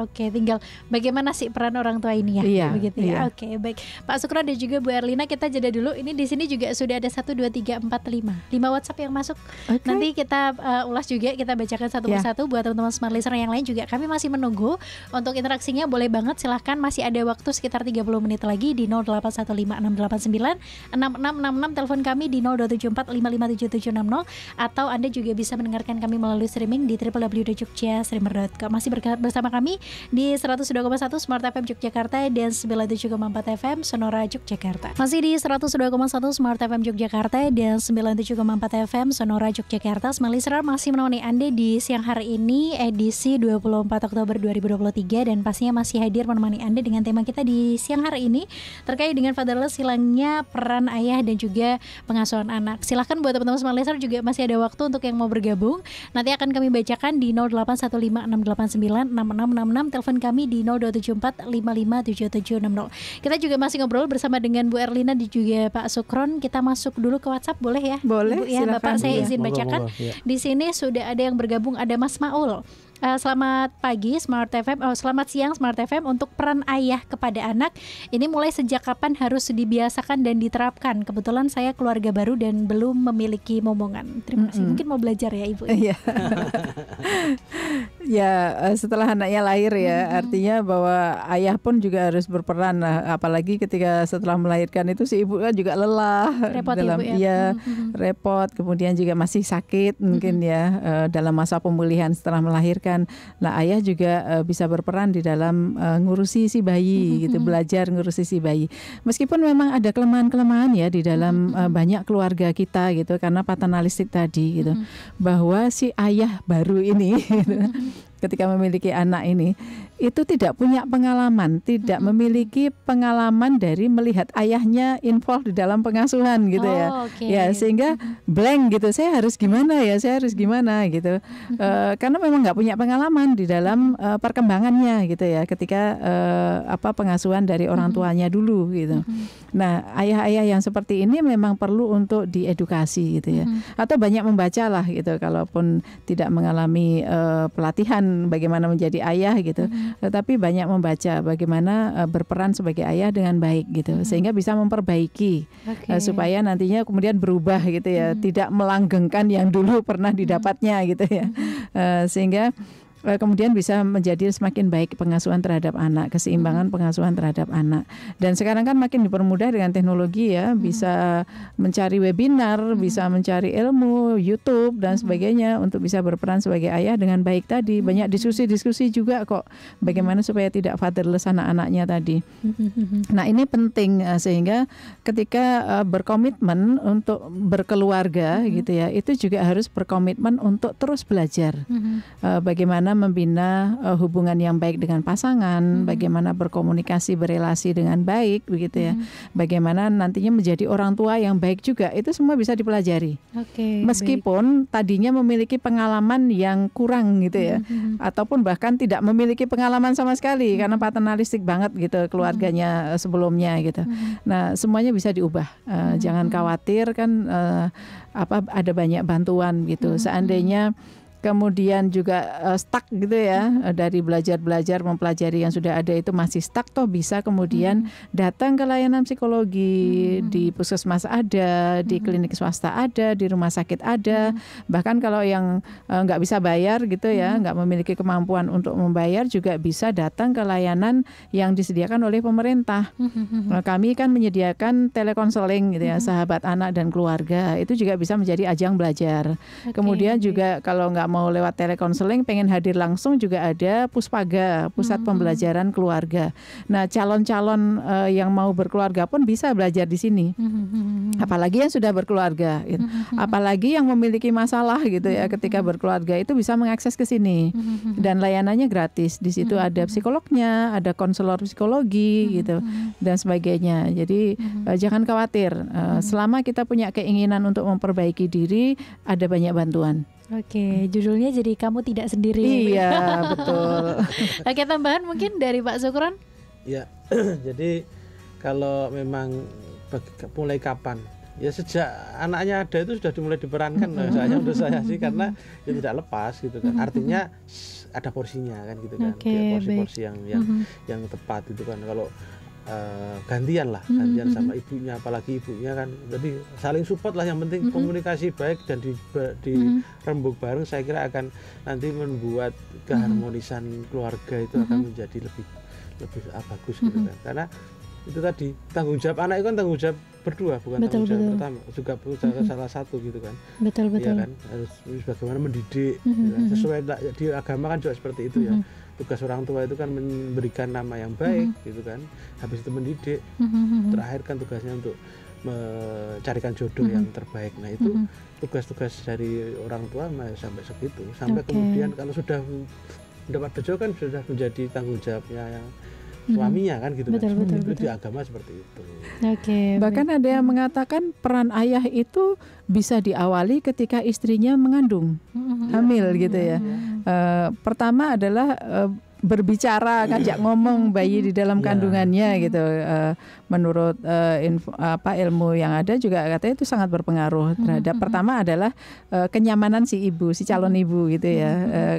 Oke, tinggal bagaimana sih peran orang tua ini ya, begitu ya. Oke, baik. Pak Sukron dan juga Bu Erlina, kita jeda dulu. Ini di sini juga sudah ada 1, 2, 3, 4, 5 WhatsApp yang masuk. Nanti kita ulas juga, kita bacakan satu persatu buat teman-teman smart listener yang lain juga. Kami masih menunggu untuk interaksinya, boleh banget silahkan, masih ada waktu sekitar 30 menit lagi di 081568966666, telepon kami di 0274557760, atau Anda juga bisa mendengarkan kami melalui streaming di www.jogjastreamer.com. Masih bersama kami di 102,1 Smart FM Yogyakarta dan 97,4 FM Sonora Yogyakarta. Masih di 102,1 Smart FM Yogyakarta dan 97,4 FM Sonora Yogyakarta. Smart Listener masih menemani Anda di siang hari ini, edisi 24 Oktober 2023, dan pastinya masih hadir menemani Anda dengan tema kita di siang hari ini terkait dengan fatherless, hilangnya peran ayah dan juga pengasuhan anak. Silahkan buat teman-teman Smart Listener juga masih ada waktu untuk yang mau bergabung. Nanti akan kami bacakan di 081568966666, telepon kami di 0274557760. Kita juga masih ngobrol bersama dengan Bu Erlina dan juga Pak Sukron. Kita masuk dulu ke WhatsApp, boleh ya? Boleh. Ibu, ya, Bapak saya izin bacakan. Di sini sudah ada yang bergabung, ada Mas Maul. Selamat pagi Smart FM, selamat siang Smart FM. Untuk peran ayah kepada anak ini mulai sejak kapan harus dibiasakan dan diterapkan? Kebetulan saya keluarga baru dan belum memiliki momongan. Terima kasih. Mungkin mau belajar ya Ibu. Setelah anaknya lahir ya, artinya bahwa ayah pun juga harus berperan. Apalagi ketika setelah melahirkan itu si ibu kan juga lelah, repot dalam Ibu, ya? Repot, kemudian juga masih sakit mungkin dalam masa pemulihan setelah melahirkan. Nah, ayah juga bisa berperan di dalam ngurusi si bayi gitu, belajar ngurusi si bayi. Meskipun memang ada kelemahan-kelemahan ya di dalam banyak keluarga kita gitu, karena paternalistik tadi gitu, bahwa si ayah baru ini gitu, ketika memiliki anak ini itu tidak punya pengalaman, tidak memiliki pengalaman dari melihat ayahnya involved di dalam pengasuhan gitu ya, sehingga blank gitu. Saya harus gimana ya, gitu. Karena memang nggak punya pengalaman di dalam perkembangannya gitu ya, ketika pengasuhan dari orang tuanya dulu gitu. Nah, ayah-ayah yang seperti ini memang perlu untuk diedukasi gitu ya, atau banyak membaca lah gitu, kalaupun tidak mengalami pelatihan bagaimana menjadi ayah gitu. Tetapi banyak membaca bagaimana berperan sebagai ayah dengan baik gitu, sehingga bisa memperbaiki supaya nantinya kemudian berubah gitu ya, tidak melanggengkan yang dulu pernah didapatnya gitu ya, sehingga kemudian bisa menjadi semakin baik pengasuhan terhadap anak, keseimbangan pengasuhan terhadap anak. Dan sekarang kan makin dipermudah dengan teknologi ya, bisa mencari webinar, bisa mencari ilmu, YouTube dan sebagainya untuk bisa berperan sebagai ayah dengan baik tadi. Banyak diskusi-diskusi juga kok bagaimana supaya tidak fatherless anak-anaknya tadi. Nah, ini penting sehingga ketika berkomitmen untuk berkeluarga gitu ya, itu juga harus berkomitmen untuk terus belajar. Bagaimana membina hubungan yang baik dengan pasangan, bagaimana berkomunikasi, berelasi dengan baik begitu ya. Bagaimana nantinya menjadi orang tua yang baik juga, itu semua bisa dipelajari. Meskipun tadinya memiliki pengalaman yang kurang gitu ya, ataupun bahkan tidak memiliki pengalaman sama sekali karena paternalistik banget gitu keluarganya sebelumnya gitu. Nah, semuanya bisa diubah. Jangan khawatir kan, ada banyak bantuan gitu. Seandainya kemudian juga stuck gitu ya, dari belajar mempelajari yang sudah ada itu masih stuck, toh bisa kemudian datang ke layanan psikologi, di puskesmas ada, di klinik swasta ada, di rumah sakit ada. Bahkan kalau yang nggak bisa bayar gitu ya, nggak memiliki kemampuan untuk membayar, juga bisa datang ke layanan yang disediakan oleh pemerintah. Kami kan menyediakan telekonseling gitu ya, sahabat anak dan keluarga, itu juga bisa menjadi ajang belajar. Kemudian juga kalau nggak mau lewat telekonseling, pengen hadir langsung, juga ada Puspaga, Pusat Pembelajaran Keluarga. Nah, calon-calon yang mau berkeluarga pun bisa belajar di sini. Apalagi yang sudah berkeluarga, gitu. Apalagi yang memiliki masalah gitu ya, ketika berkeluarga itu bisa mengakses ke sini. Dan layanannya gratis. Di situ ada psikolognya, ada konselor psikologi gitu dan sebagainya. Jadi jangan khawatir. Selama kita punya keinginan untuk memperbaiki diri, ada banyak bantuan. Oke, judulnya jadi kamu tidak sendiri. Iya, betul. Oke, tambahan mungkin dari Pak Sukron? Ya, jadi kalau memang mulai kapan? Ya sejak anaknya ada itu sudah dimulai diperankan. Saya menurut saya sih karena ya tidak lepas gitu kan. Artinya ada porsinya kan gitu kan. Porsi-porsi yang tepat gitu kan. Kalau gantian sama ibunya, apalagi ibunya kan. Jadi saling support lah, yang penting komunikasi baik dan di rembuk bareng, saya kira akan nanti membuat keharmonisan keluarga itu akan menjadi lebih bagus gitu kan. Karena itu tadi tanggung jawab anak itu kan tanggung jawab berdua, bukan tanggung jawab pertama, juga salah satu gitu kan. Betul. Ya kan, harus bagaimana mendidik gitu kan. Sesuai di agama kan juga seperti itu ya. Tugas orang tua itu kan memberikan nama yang baik gitu kan, habis itu mendidik, terakhir kan tugasnya untuk mencarikan jodoh yang terbaik. Nah itu tugas-tugas dari orang tua sampai segitu, sampai kemudian kalau sudah mendapat jodoh kan sudah menjadi tanggung jawabnya yang suaminya kan gitu. Betul. Di agama seperti itu. Bahkan ada yang mengatakan peran ayah itu bisa diawali ketika istrinya mengandung, hamil gitu ya. Pertama adalah berbicara, ngajak ngomong bayi di dalam kandungannya gitu. Menurut ilmu yang ada juga katanya itu sangat berpengaruh terhadap pertama adalah kenyamanan si ibu, si calon ibu gitu ya,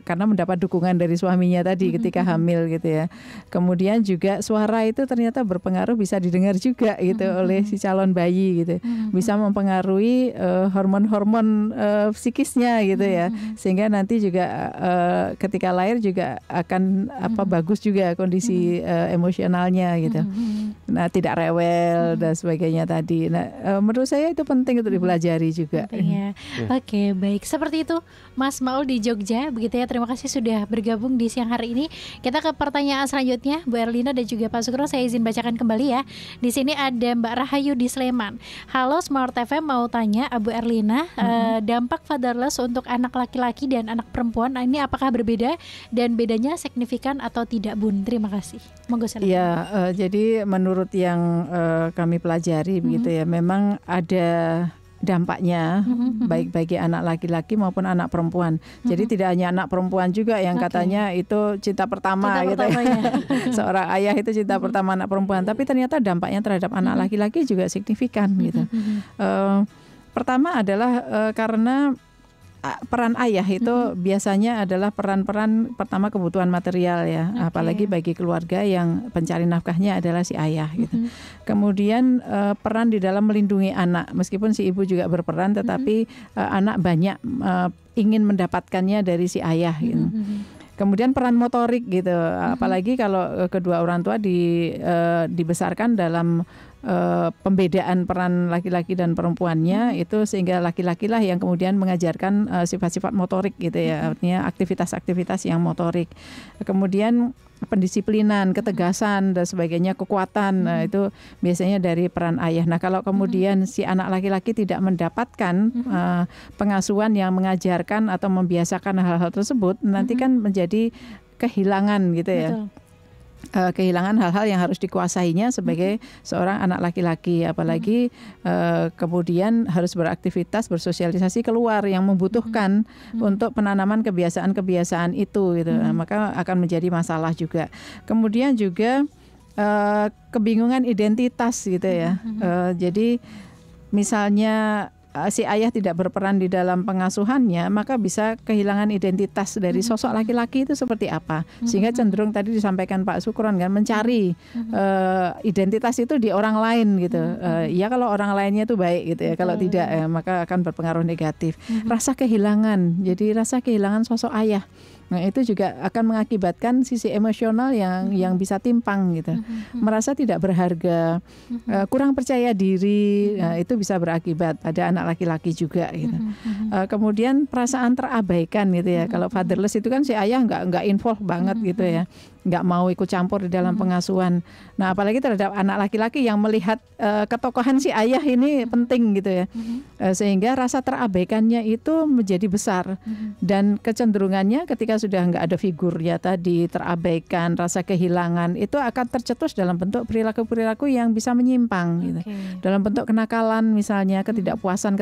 karena mendapat dukungan dari suaminya tadi ketika hamil gitu ya. Kemudian juga suara itu ternyata berpengaruh, bisa didengar juga gitu oleh si calon bayi gitu, bisa mempengaruhi hormon-hormon psikisnya gitu ya, sehingga nanti juga ketika lahir juga akan bagus juga kondisi emosionalnya gitu. Nah, tidak rewel dan sebagainya tadi. Nah, menurut saya itu penting untuk dipelajari juga. Ya. Oke, baik. Seperti itu Mas Maul di Jogja, begitu ya. Terima kasih sudah bergabung di siang hari ini. Kita ke pertanyaan selanjutnya, Bu Erlina dan juga Pak Sukron. Saya izin bacakan kembali ya. Di sini ada Mbak Rahayu di Sleman. Halo Smart FM, mau tanya Bu Erlina, dampak fatherless untuk anak laki-laki dan anak perempuan ini apakah berbeda dan bedanya signifikan atau tidak, Bun? Terima kasih. Monggo silakan. Ya, jadi menurut yang kami pelajari begitu ya, memang ada dampaknya baik bagi anak laki-laki maupun anak perempuan. Jadi tidak hanya anak perempuan juga yang katanya itu cinta pertama gitu ya. Seorang ayah itu cinta pertama anak perempuan, tapi ternyata dampaknya terhadap anak laki-laki juga signifikan gitu. Pertama adalah karena peran ayah itu biasanya adalah peran-peran pertama kebutuhan material ya, apalagi bagi keluarga yang pencari nafkahnya adalah si ayah gitu. Kemudian peran di dalam melindungi anak, meskipun si ibu juga berperan, tetapi anak banyak ingin mendapatkannya dari si ayah gitu. Kemudian peran motorik gitu, apalagi kalau kedua orang tua dibesarkan dalam pembedaan peran laki-laki dan perempuannya itu, sehingga laki-laki lah yang kemudian mengajarkan sifat-sifat motorik gitu ya, artinya aktivitas-aktivitas yang motorik. Kemudian pendisiplinan, ketegasan dan sebagainya, kekuatan, itu biasanya dari peran ayah. Nah, kalau kemudian si anak laki-laki tidak mendapatkan pengasuhan yang mengajarkan atau membiasakan hal-hal tersebut, nanti kan menjadi kehilangan gitu ya. Kehilangan hal-hal yang harus dikuasainya sebagai seorang anak laki-laki, apalagi kemudian harus beraktivitas, bersosialisasi keluar yang membutuhkan untuk penanaman kebiasaan-kebiasaan itu gitu. Maka akan menjadi masalah juga. Kemudian juga kebingungan identitas gitu ya. Jadi misalnya si ayah tidak berperan di dalam pengasuhannya, maka bisa kehilangan identitas dari sosok laki-laki itu seperti apa, sehingga cenderung tadi disampaikan Pak Sukron kan, mencari identitas itu di orang lain gitu. Ya kalau orang lainnya itu baik gitu ya, kalau tidak maka akan berpengaruh negatif. Rasa kehilangan, jadi rasa kehilangan sosok ayah. Nah, itu juga akan mengakibatkan sisi emosional yang bisa timpang gitu. Merasa tidak berharga, kurang percaya diri, itu bisa berakibat pada anak laki-laki juga gitu. Kemudian perasaan terabaikan gitu ya. Kalau fatherless itu kan si ayah nggak involve banget gitu ya. nggak mau ikut campur di dalam pengasuhan. Nah, apalagi terhadap anak laki-laki yang melihat ketokohan si ayah ini penting gitu ya, sehingga rasa terabaikannya itu menjadi besar, dan kecenderungannya ketika sudah nggak ada figurnya tadi, terabaikan, rasa kehilangan, itu akan tercetus dalam bentuk perilaku-perilaku yang bisa menyimpang gitu. Dalam bentuk kenakalan misalnya, ketidakpuasan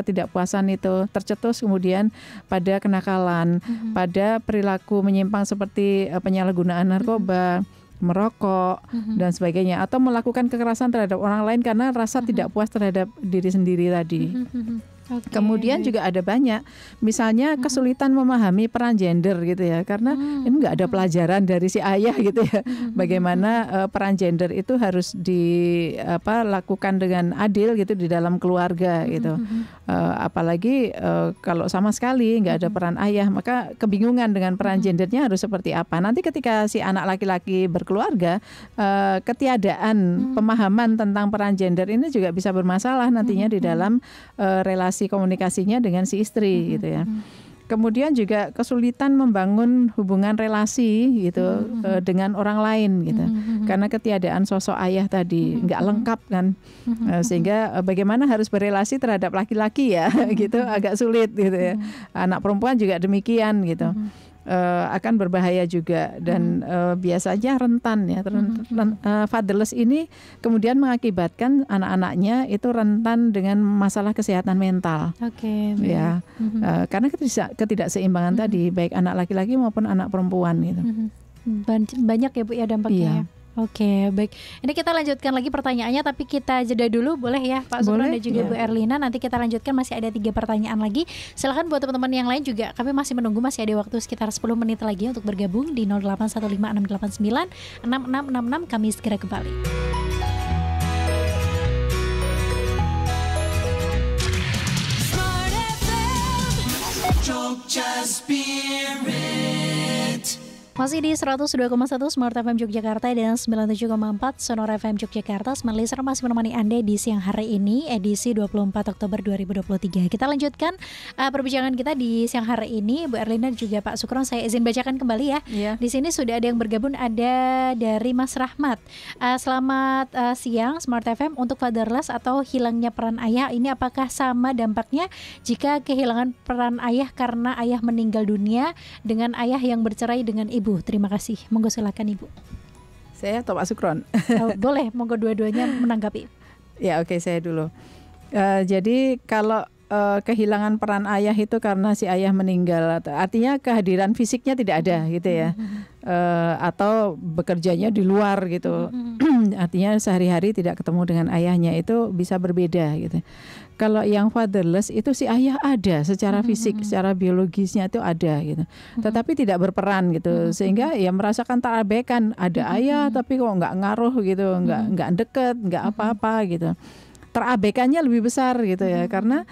itu tercetus kemudian pada kenakalan, pada perilaku menyimpang seperti penyalahgunaan narkoba, merokok dan sebagainya, atau melakukan kekerasan terhadap orang lain karena rasa tidak puas terhadap diri sendiri tadi. Kemudian juga ada banyak, misalnya kesulitan memahami peran gender gitu ya, karena ini nggak ada pelajaran dari si ayah gitu ya, bagaimana peran gender itu harus dilakukan dengan adil gitu di dalam keluarga gitu. Apalagi kalau sama sekali nggak ada peran ayah, maka kebingungan dengan peran gendernya harus seperti apa. Nanti ketika si anak laki-laki berkeluarga, ketiadaan pemahaman tentang peran gender ini juga bisa bermasalah nantinya di dalam relasi komunikasinya dengan si istri gitu ya. Kemudian juga kesulitan membangun hubungan relasi gitu dengan orang lain gitu, karena ketiadaan sosok ayah tadi nggak lengkap kan, sehingga bagaimana harus berelasi terhadap laki-laki ya gitu agak sulit gitu ya. Anak perempuan juga demikian gitu. Akan berbahaya juga, dan biasanya rentan ya. Fatherless ini kemudian mengakibatkan anak-anaknya itu rentan dengan masalah kesehatan mental. Ya, karena ketidakseimbangan tadi, baik anak laki-laki maupun anak perempuan gitu. Banyak ya Bu ya dampaknya. Oke, baik. Ini kita lanjutkan lagi pertanyaannya, tapi kita jeda dulu boleh ya Pak Sukron dan juga Bu Erlina. Nanti kita lanjutkan, masih ada 3 pertanyaan lagi. Silahkan buat teman-teman yang lain juga, kami masih menunggu, masih ada waktu sekitar 10 menit lagi untuk bergabung di 081568966666. Kami segera kembali. Jogja Spirit. Masih di 102,1 Smart FM Yogyakarta dan 97,4 Sonora FM Yogyakarta. Smart Listener masih menemani Anda di siang hari ini, edisi 24 Oktober 2023. Kita lanjutkan perbincangan kita di siang hari ini. Bu Erlina dan juga Pak Sukron, saya izin bacakan kembali ya. Di sini sudah ada yang bergabung, ada dari Mas Rahmat. Selamat siang Smart FM. Untuk fatherless atau hilangnya peran ayah, ini apakah sama dampaknya jika kehilangan peran ayah karena ayah meninggal dunia dengan ayah yang bercerai dengan ibu? Terima kasih. Monggo silakan Ibu. Saya atau Pak Sukron? Boleh, monggo dua-duanya menanggapi. Ya, oke, saya dulu. Jadi kalau kehilangan peran ayah itu karena si ayah meninggal, artinya kehadiran fisiknya tidak ada gitu ya, atau bekerjanya di luar gitu, artinya sehari-hari tidak ketemu dengan ayahnya, itu bisa berbeda gitu. Kalau yang fatherless itu si ayah ada secara fisik, secara biologisnya itu ada gitu, tetapi tidak berperan gitu, sehingga ya merasakan terabaikan. Ada ayah tapi kok nggak ngaruh gitu, nggak deket, nggak apa-apa gitu. Terabaikannya lebih besar gitu ya, karena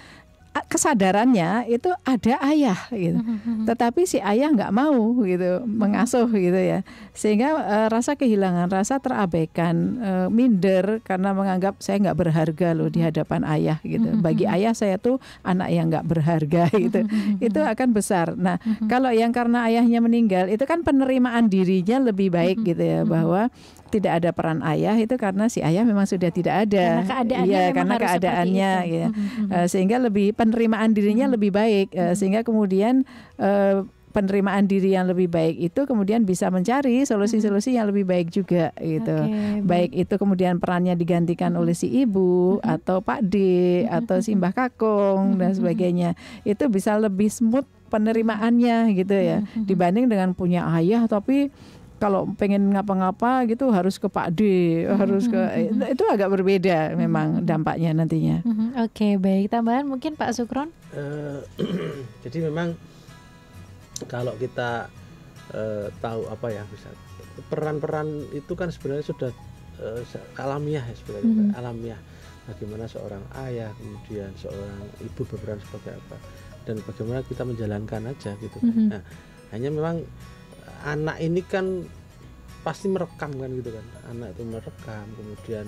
kesadarannya itu ada ayah gitu, tetapi si ayah nggak mau gitu mengasuh gitu ya, sehingga rasa kehilangan, rasa terabaikan, minder karena menganggap saya nggak berharga loh di hadapan ayah gitu. Bagi ayah saya tuh anak yang nggak berharga gitu. Itu akan besar. Nah, kalau yang karena ayahnya meninggal itu kan penerimaan dirinya lebih baik gitu ya, bahwa tidak ada peran ayah itu karena si ayah memang sudah tidak ada. Karena keadaannya ya. Sehingga lebih penerimaan dirinya lebih baik, sehingga kemudian penerimaan diri yang lebih baik itu kemudian bisa mencari solusi-solusi yang lebih baik juga gitu. Baik itu kemudian perannya digantikan oleh si ibu atau Pak D atau si Mbah Kakung dan sebagainya. Itu bisa lebih smooth penerimaannya gitu ya, dibanding dengan punya ayah tapi kalau pengen ngapa-ngapa gitu harus ke Pak D, harus ke itu agak berbeda memang dampaknya nantinya. Oke, baik. Tambahan mungkin Pak Sukron? Jadi memang kalau kita tahu apa ya, bisa peran-peran itu kan sebenarnya sudah alamiah ya, sebenarnya alamiah. Bagaimana seorang ayah, kemudian seorang ibu berperan sebagai apa, dan bagaimana kita menjalankan aja gitu. Nah, hanya memang anak ini kan pasti merekam kan gitu kan, anak itu merekam, kemudian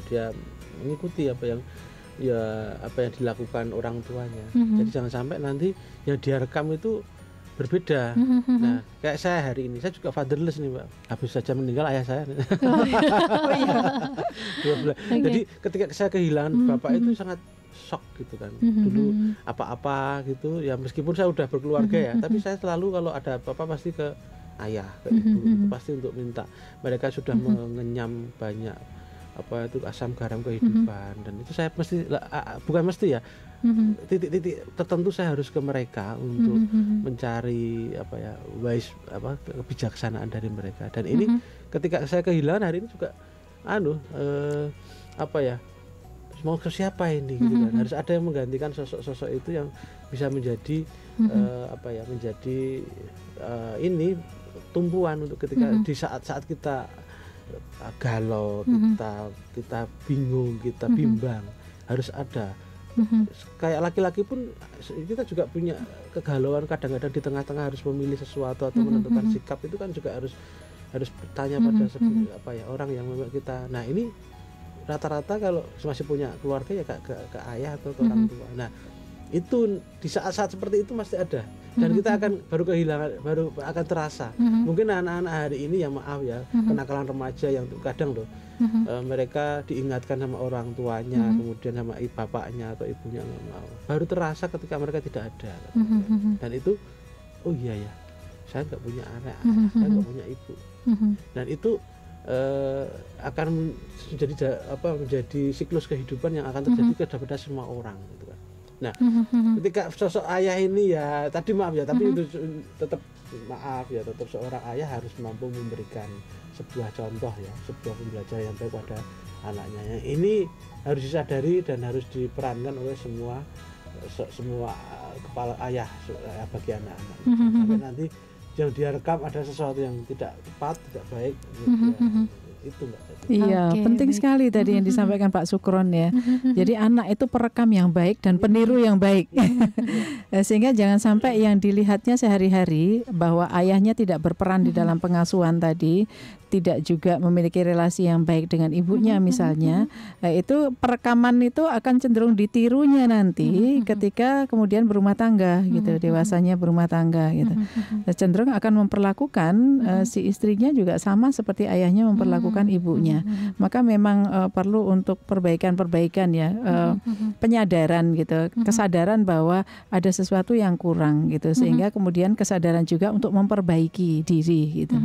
dia mengikuti apa yang dilakukan orang tuanya. Jadi jangan sampai nanti yang dia rekam itu berbeda. Nah, kayak saya hari ini, saya juga fatherless nih Mbak. Habis saja meninggal ayah saya. Oh iya. Jadi ketika saya kehilangan bapak itu sangat shock gitu kan. Dulu apa-apa gitu, ya meskipun saya udah berkeluarga ya, tapi saya selalu kalau ada apa-apa pasti ke ayah, ke ibu, itu pasti untuk minta. Mereka sudah mengenyam banyak apa itu asam garam kehidupan, dan itu saya mesti bukan mesti ya, titik-titik tertentu saya harus ke mereka untuk mencari apa ya kebijaksanaan dari mereka. Dan ini ketika saya kehilangan hari ini juga apa ya, mau ke siapa ini gitu kan. Harus ada yang menggantikan sosok-sosok itu yang bisa menjadi apa ya, menjadi ini tumpuan untuk ketika di saat-saat kita galau, kita bingung, kita bimbang, harus ada. Kayak laki-laki pun kita juga punya kegalauan kadang-kadang di tengah-tengah harus memilih sesuatu atau menentukan sikap, itu kan juga harus bertanya pada apa ya, orang yang memang kita. Nah, ini rata-rata kalau masih punya keluarga ya ke ayah atau ke orang tua. Nah, itu di saat-saat seperti itu pasti ada, dan kita akan baru akan terasa. Mungkin anak-anak hari ini ya, maaf ya, kenakalan remaja yang kadang loh mereka diingatkan sama orang tuanya, kemudian sama bapaknya atau ibunya nggak mau, baru terasa ketika mereka tidak ada. Dan itu, oh iya ya, saya nggak punya anak, saya nggak punya ibu. Dan itu akan menjadi siklus kehidupan yang akan terjadi kepada semua orang gitu kan. Nah, ketika sosok ayah ini ya, tadi maaf ya, tapi itu tetap seorang ayah harus mampu memberikan sebuah contoh ya, sebuah pembelajaran yang baik pada anaknya. Yang ini harus disadari dan harus diperankan oleh semua kepala ayah bagi anak-anak. Sampai nanti yang dia rekam ada sesuatu yang tidak tepat, tidak baik, itu Mbak. Iya, penting sekali tadi yang disampaikan Pak Sukron ya. Jadi anak itu perekam yang baik dan peniru yang baik. Sehingga jangan sampai yang dilihatnya sehari-hari bahwa ayahnya tidak berperan di dalam pengasuhan tadi, tidak juga memiliki relasi yang baik dengan ibunya misalnya, itu perekaman itu akan cenderung ditirunya nanti ketika kemudian berumah tangga gitu, dewasanya berumah tangga gitu. Cenderung akan memperlakukan si istrinya juga sama seperti ayahnya memperlakukan ibunya. Maka memang perlu untuk perbaikan ya, penyadaran gitu, kesadaran bahwa ada sesuatu yang kurang gitu, sehingga kemudian kesadaran juga untuk memperbaiki diri gitu.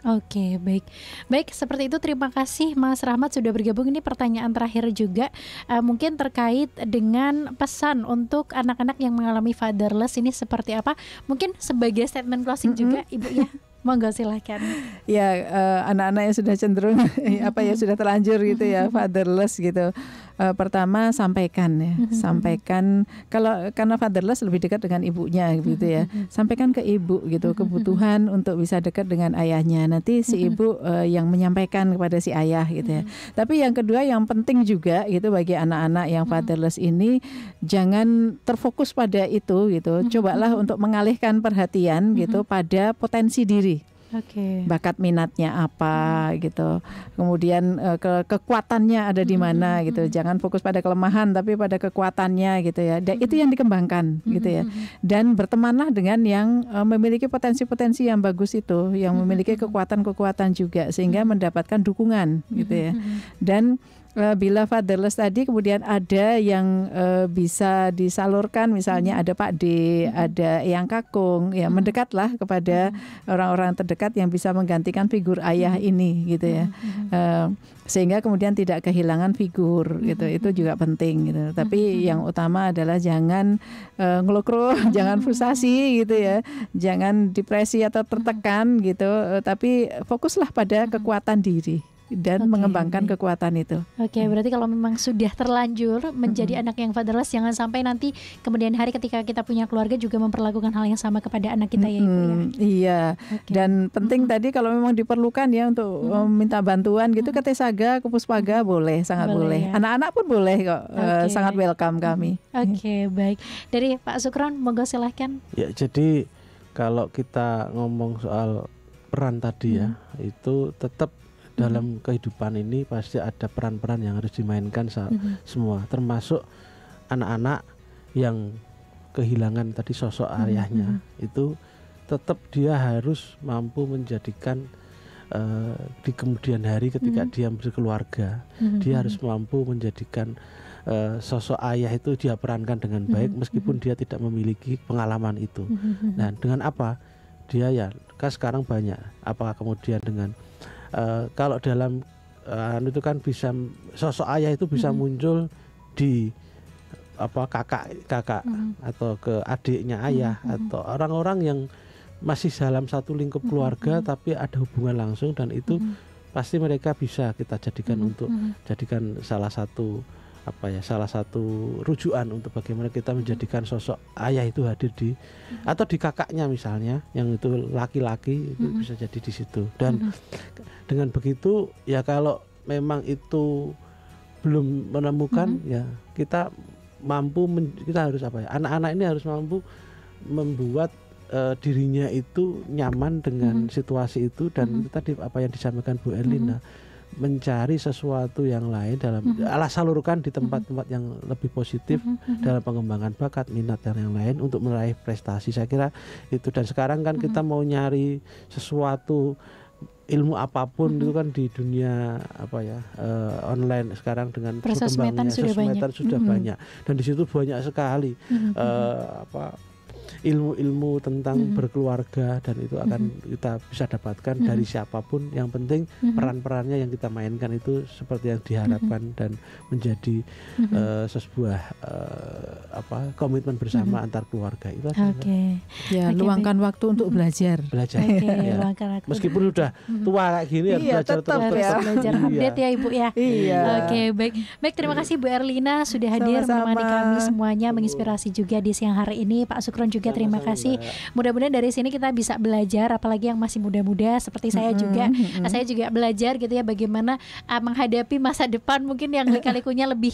Oke, baik seperti itu. Terima kasih Mas Rahmat sudah bergabung. Ini pertanyaan terakhir juga, mungkin terkait dengan pesan untuk anak-anak yang mengalami fatherless ini seperti apa? Mungkin sebagai statement closing juga Ibu ya. Monggo silakan. Ya, anak-anak yang sudah cenderung sudah terlanjur gitu ya, fatherless gitu. Pertama sampaikan karena fatherless lebih dekat dengan ibunya gitu ya. Sampaikan ke ibu gitu kebutuhan untuk bisa dekat dengan ayahnya. Nanti si ibu yang menyampaikan kepada si ayah gitu ya. Tapi yang kedua yang penting juga gitu bagi anak-anak yang fatherless ini, jangan terfokus pada itu gitu. Cobalah untuk mengalihkan perhatian gitu pada potensi diri. Bakat minatnya apa gitu, kemudian kekuatannya ada di mana gitu. Jangan fokus pada kelemahan tapi pada kekuatannya gitu ya. Dan itu yang dikembangkan gitu ya. Dan bertemanlah dengan yang memiliki potensi-potensi yang bagus itu, yang memiliki kekuatan-kekuatan juga, sehingga mendapatkan dukungan gitu ya. Dan bila fatherless tadi kemudian ada yang bisa disalurkan, misalnya ada Pak D, ada Eyang Kakung, ya mendekatlah kepada orang-orang terdekat yang bisa menggantikan figur ayah ini gitu ya, sehingga kemudian tidak kehilangan figur gitu. Itu juga penting gitu. Tapi yang utama adalah jangan ngelokro, jangan frustasi gitu ya, jangan depresi atau tertekan gitu, tapi fokuslah pada kekuatan diri dan mengembangkan kekuatan itu. Berarti kalau memang sudah terlanjur menjadi anak yang fatherless, jangan sampai nanti kemudian hari ketika kita punya keluarga juga memperlakukan hal yang sama kepada anak kita ya Ibu ya. Iya. Dan penting tadi kalau memang diperlukan ya untuk minta bantuan gitu ke Tesaga, ke Puspaga boleh, sangat boleh. Ya. Anak-anak pun boleh kok, sangat welcome kami. Baik. Dari Pak Sukron, monggo silahkan. Ya, jadi kalau kita ngomong soal peran tadi ya, itu tetap dalam kehidupan ini pasti ada peran-peran yang harus dimainkan semua, termasuk anak-anak yang kehilangan tadi sosok ayahnya. Itu tetap dia harus mampu menjadikan di kemudian hari ketika dia berkeluarga, dia harus mampu menjadikan sosok ayah itu dia perankan dengan baik meskipun dia tidak memiliki pengalaman itu. Nah, dengan apa? Dia ya kan sekarang banyak. Apa kemudian dengan kalau dalam itu kan bisa sosok ayah itu bisa muncul di kakak atau ke adiknya ayah atau orang-orang yang masih dalam satu lingkup keluarga tapi ada hubungan langsung, dan itu pasti mereka bisa kita jadikan untuk jadikan salah satu rujukan untuk bagaimana kita menjadikan sosok ayah itu hadir di atau di kakaknya misalnya yang itu laki-laki itu bisa jadi di situ. Dan dengan begitu ya kalau memang itu belum menemukan ya kita harus anak-anak ini harus mampu membuat dirinya itu nyaman dengan situasi itu, dan itu tadi apa yang disampaikan Bu Erlina, mencari sesuatu yang lain dalam salurkan di tempat-tempat yang lebih positif dalam pengembangan bakat, minat dan yang lain untuk meraih prestasi. Saya kira itu. Dan sekarang kan kita mau nyari sesuatu ilmu apapun itu kan di dunia online sekarang dengan berkembangnya sosmed sudah banyak, dan di situ banyak sekali ilmu tentang berkeluarga, dan itu akan kita bisa dapatkan dari siapapun. Yang penting peran-perannya yang kita mainkan itu seperti yang diharapkan dan menjadi sebuah komitmen bersama antar keluarga itu. Luangkan waktu untuk belajar. Ya. Meskipun udah tua kayak gini harus belajar terus. Belajar update ya Ibu ya. Oke, baik. Terima kasih Bu Erlina sudah hadir menemani kami semuanya, menginspirasi juga di siang hari ini. Pak Sukron juga terima kasih. Mudah-mudahan dari sini kita bisa belajar, apalagi yang masih muda-muda seperti saya juga. Saya juga belajar gitu ya bagaimana menghadapi masa depan mungkin yang lika-likunya lebih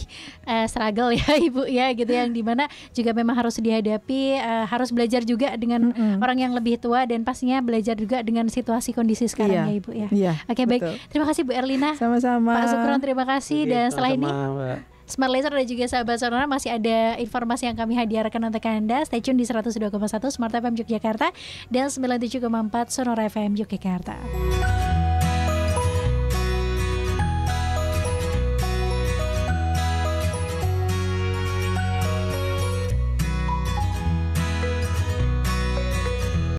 struggle ya Ibu ya gitu, yang dimana juga memang harus dihadapi, harus belajar juga dengan orang yang lebih tua, dan pastinya belajar juga dengan situasi kondisi sekarang ya Ibu ya. Oke, baik. Terima kasih Bu Erlina. Sama-sama. Pak Sukron terima kasih. Dan setelah ini Smart Listener dan juga sahabat Sonora, masih ada informasi yang kami hadirkan untuk Anda. Stay tune di 102,1 Smart FM Yogyakarta dan 97,4 Sonora FM Yogyakarta.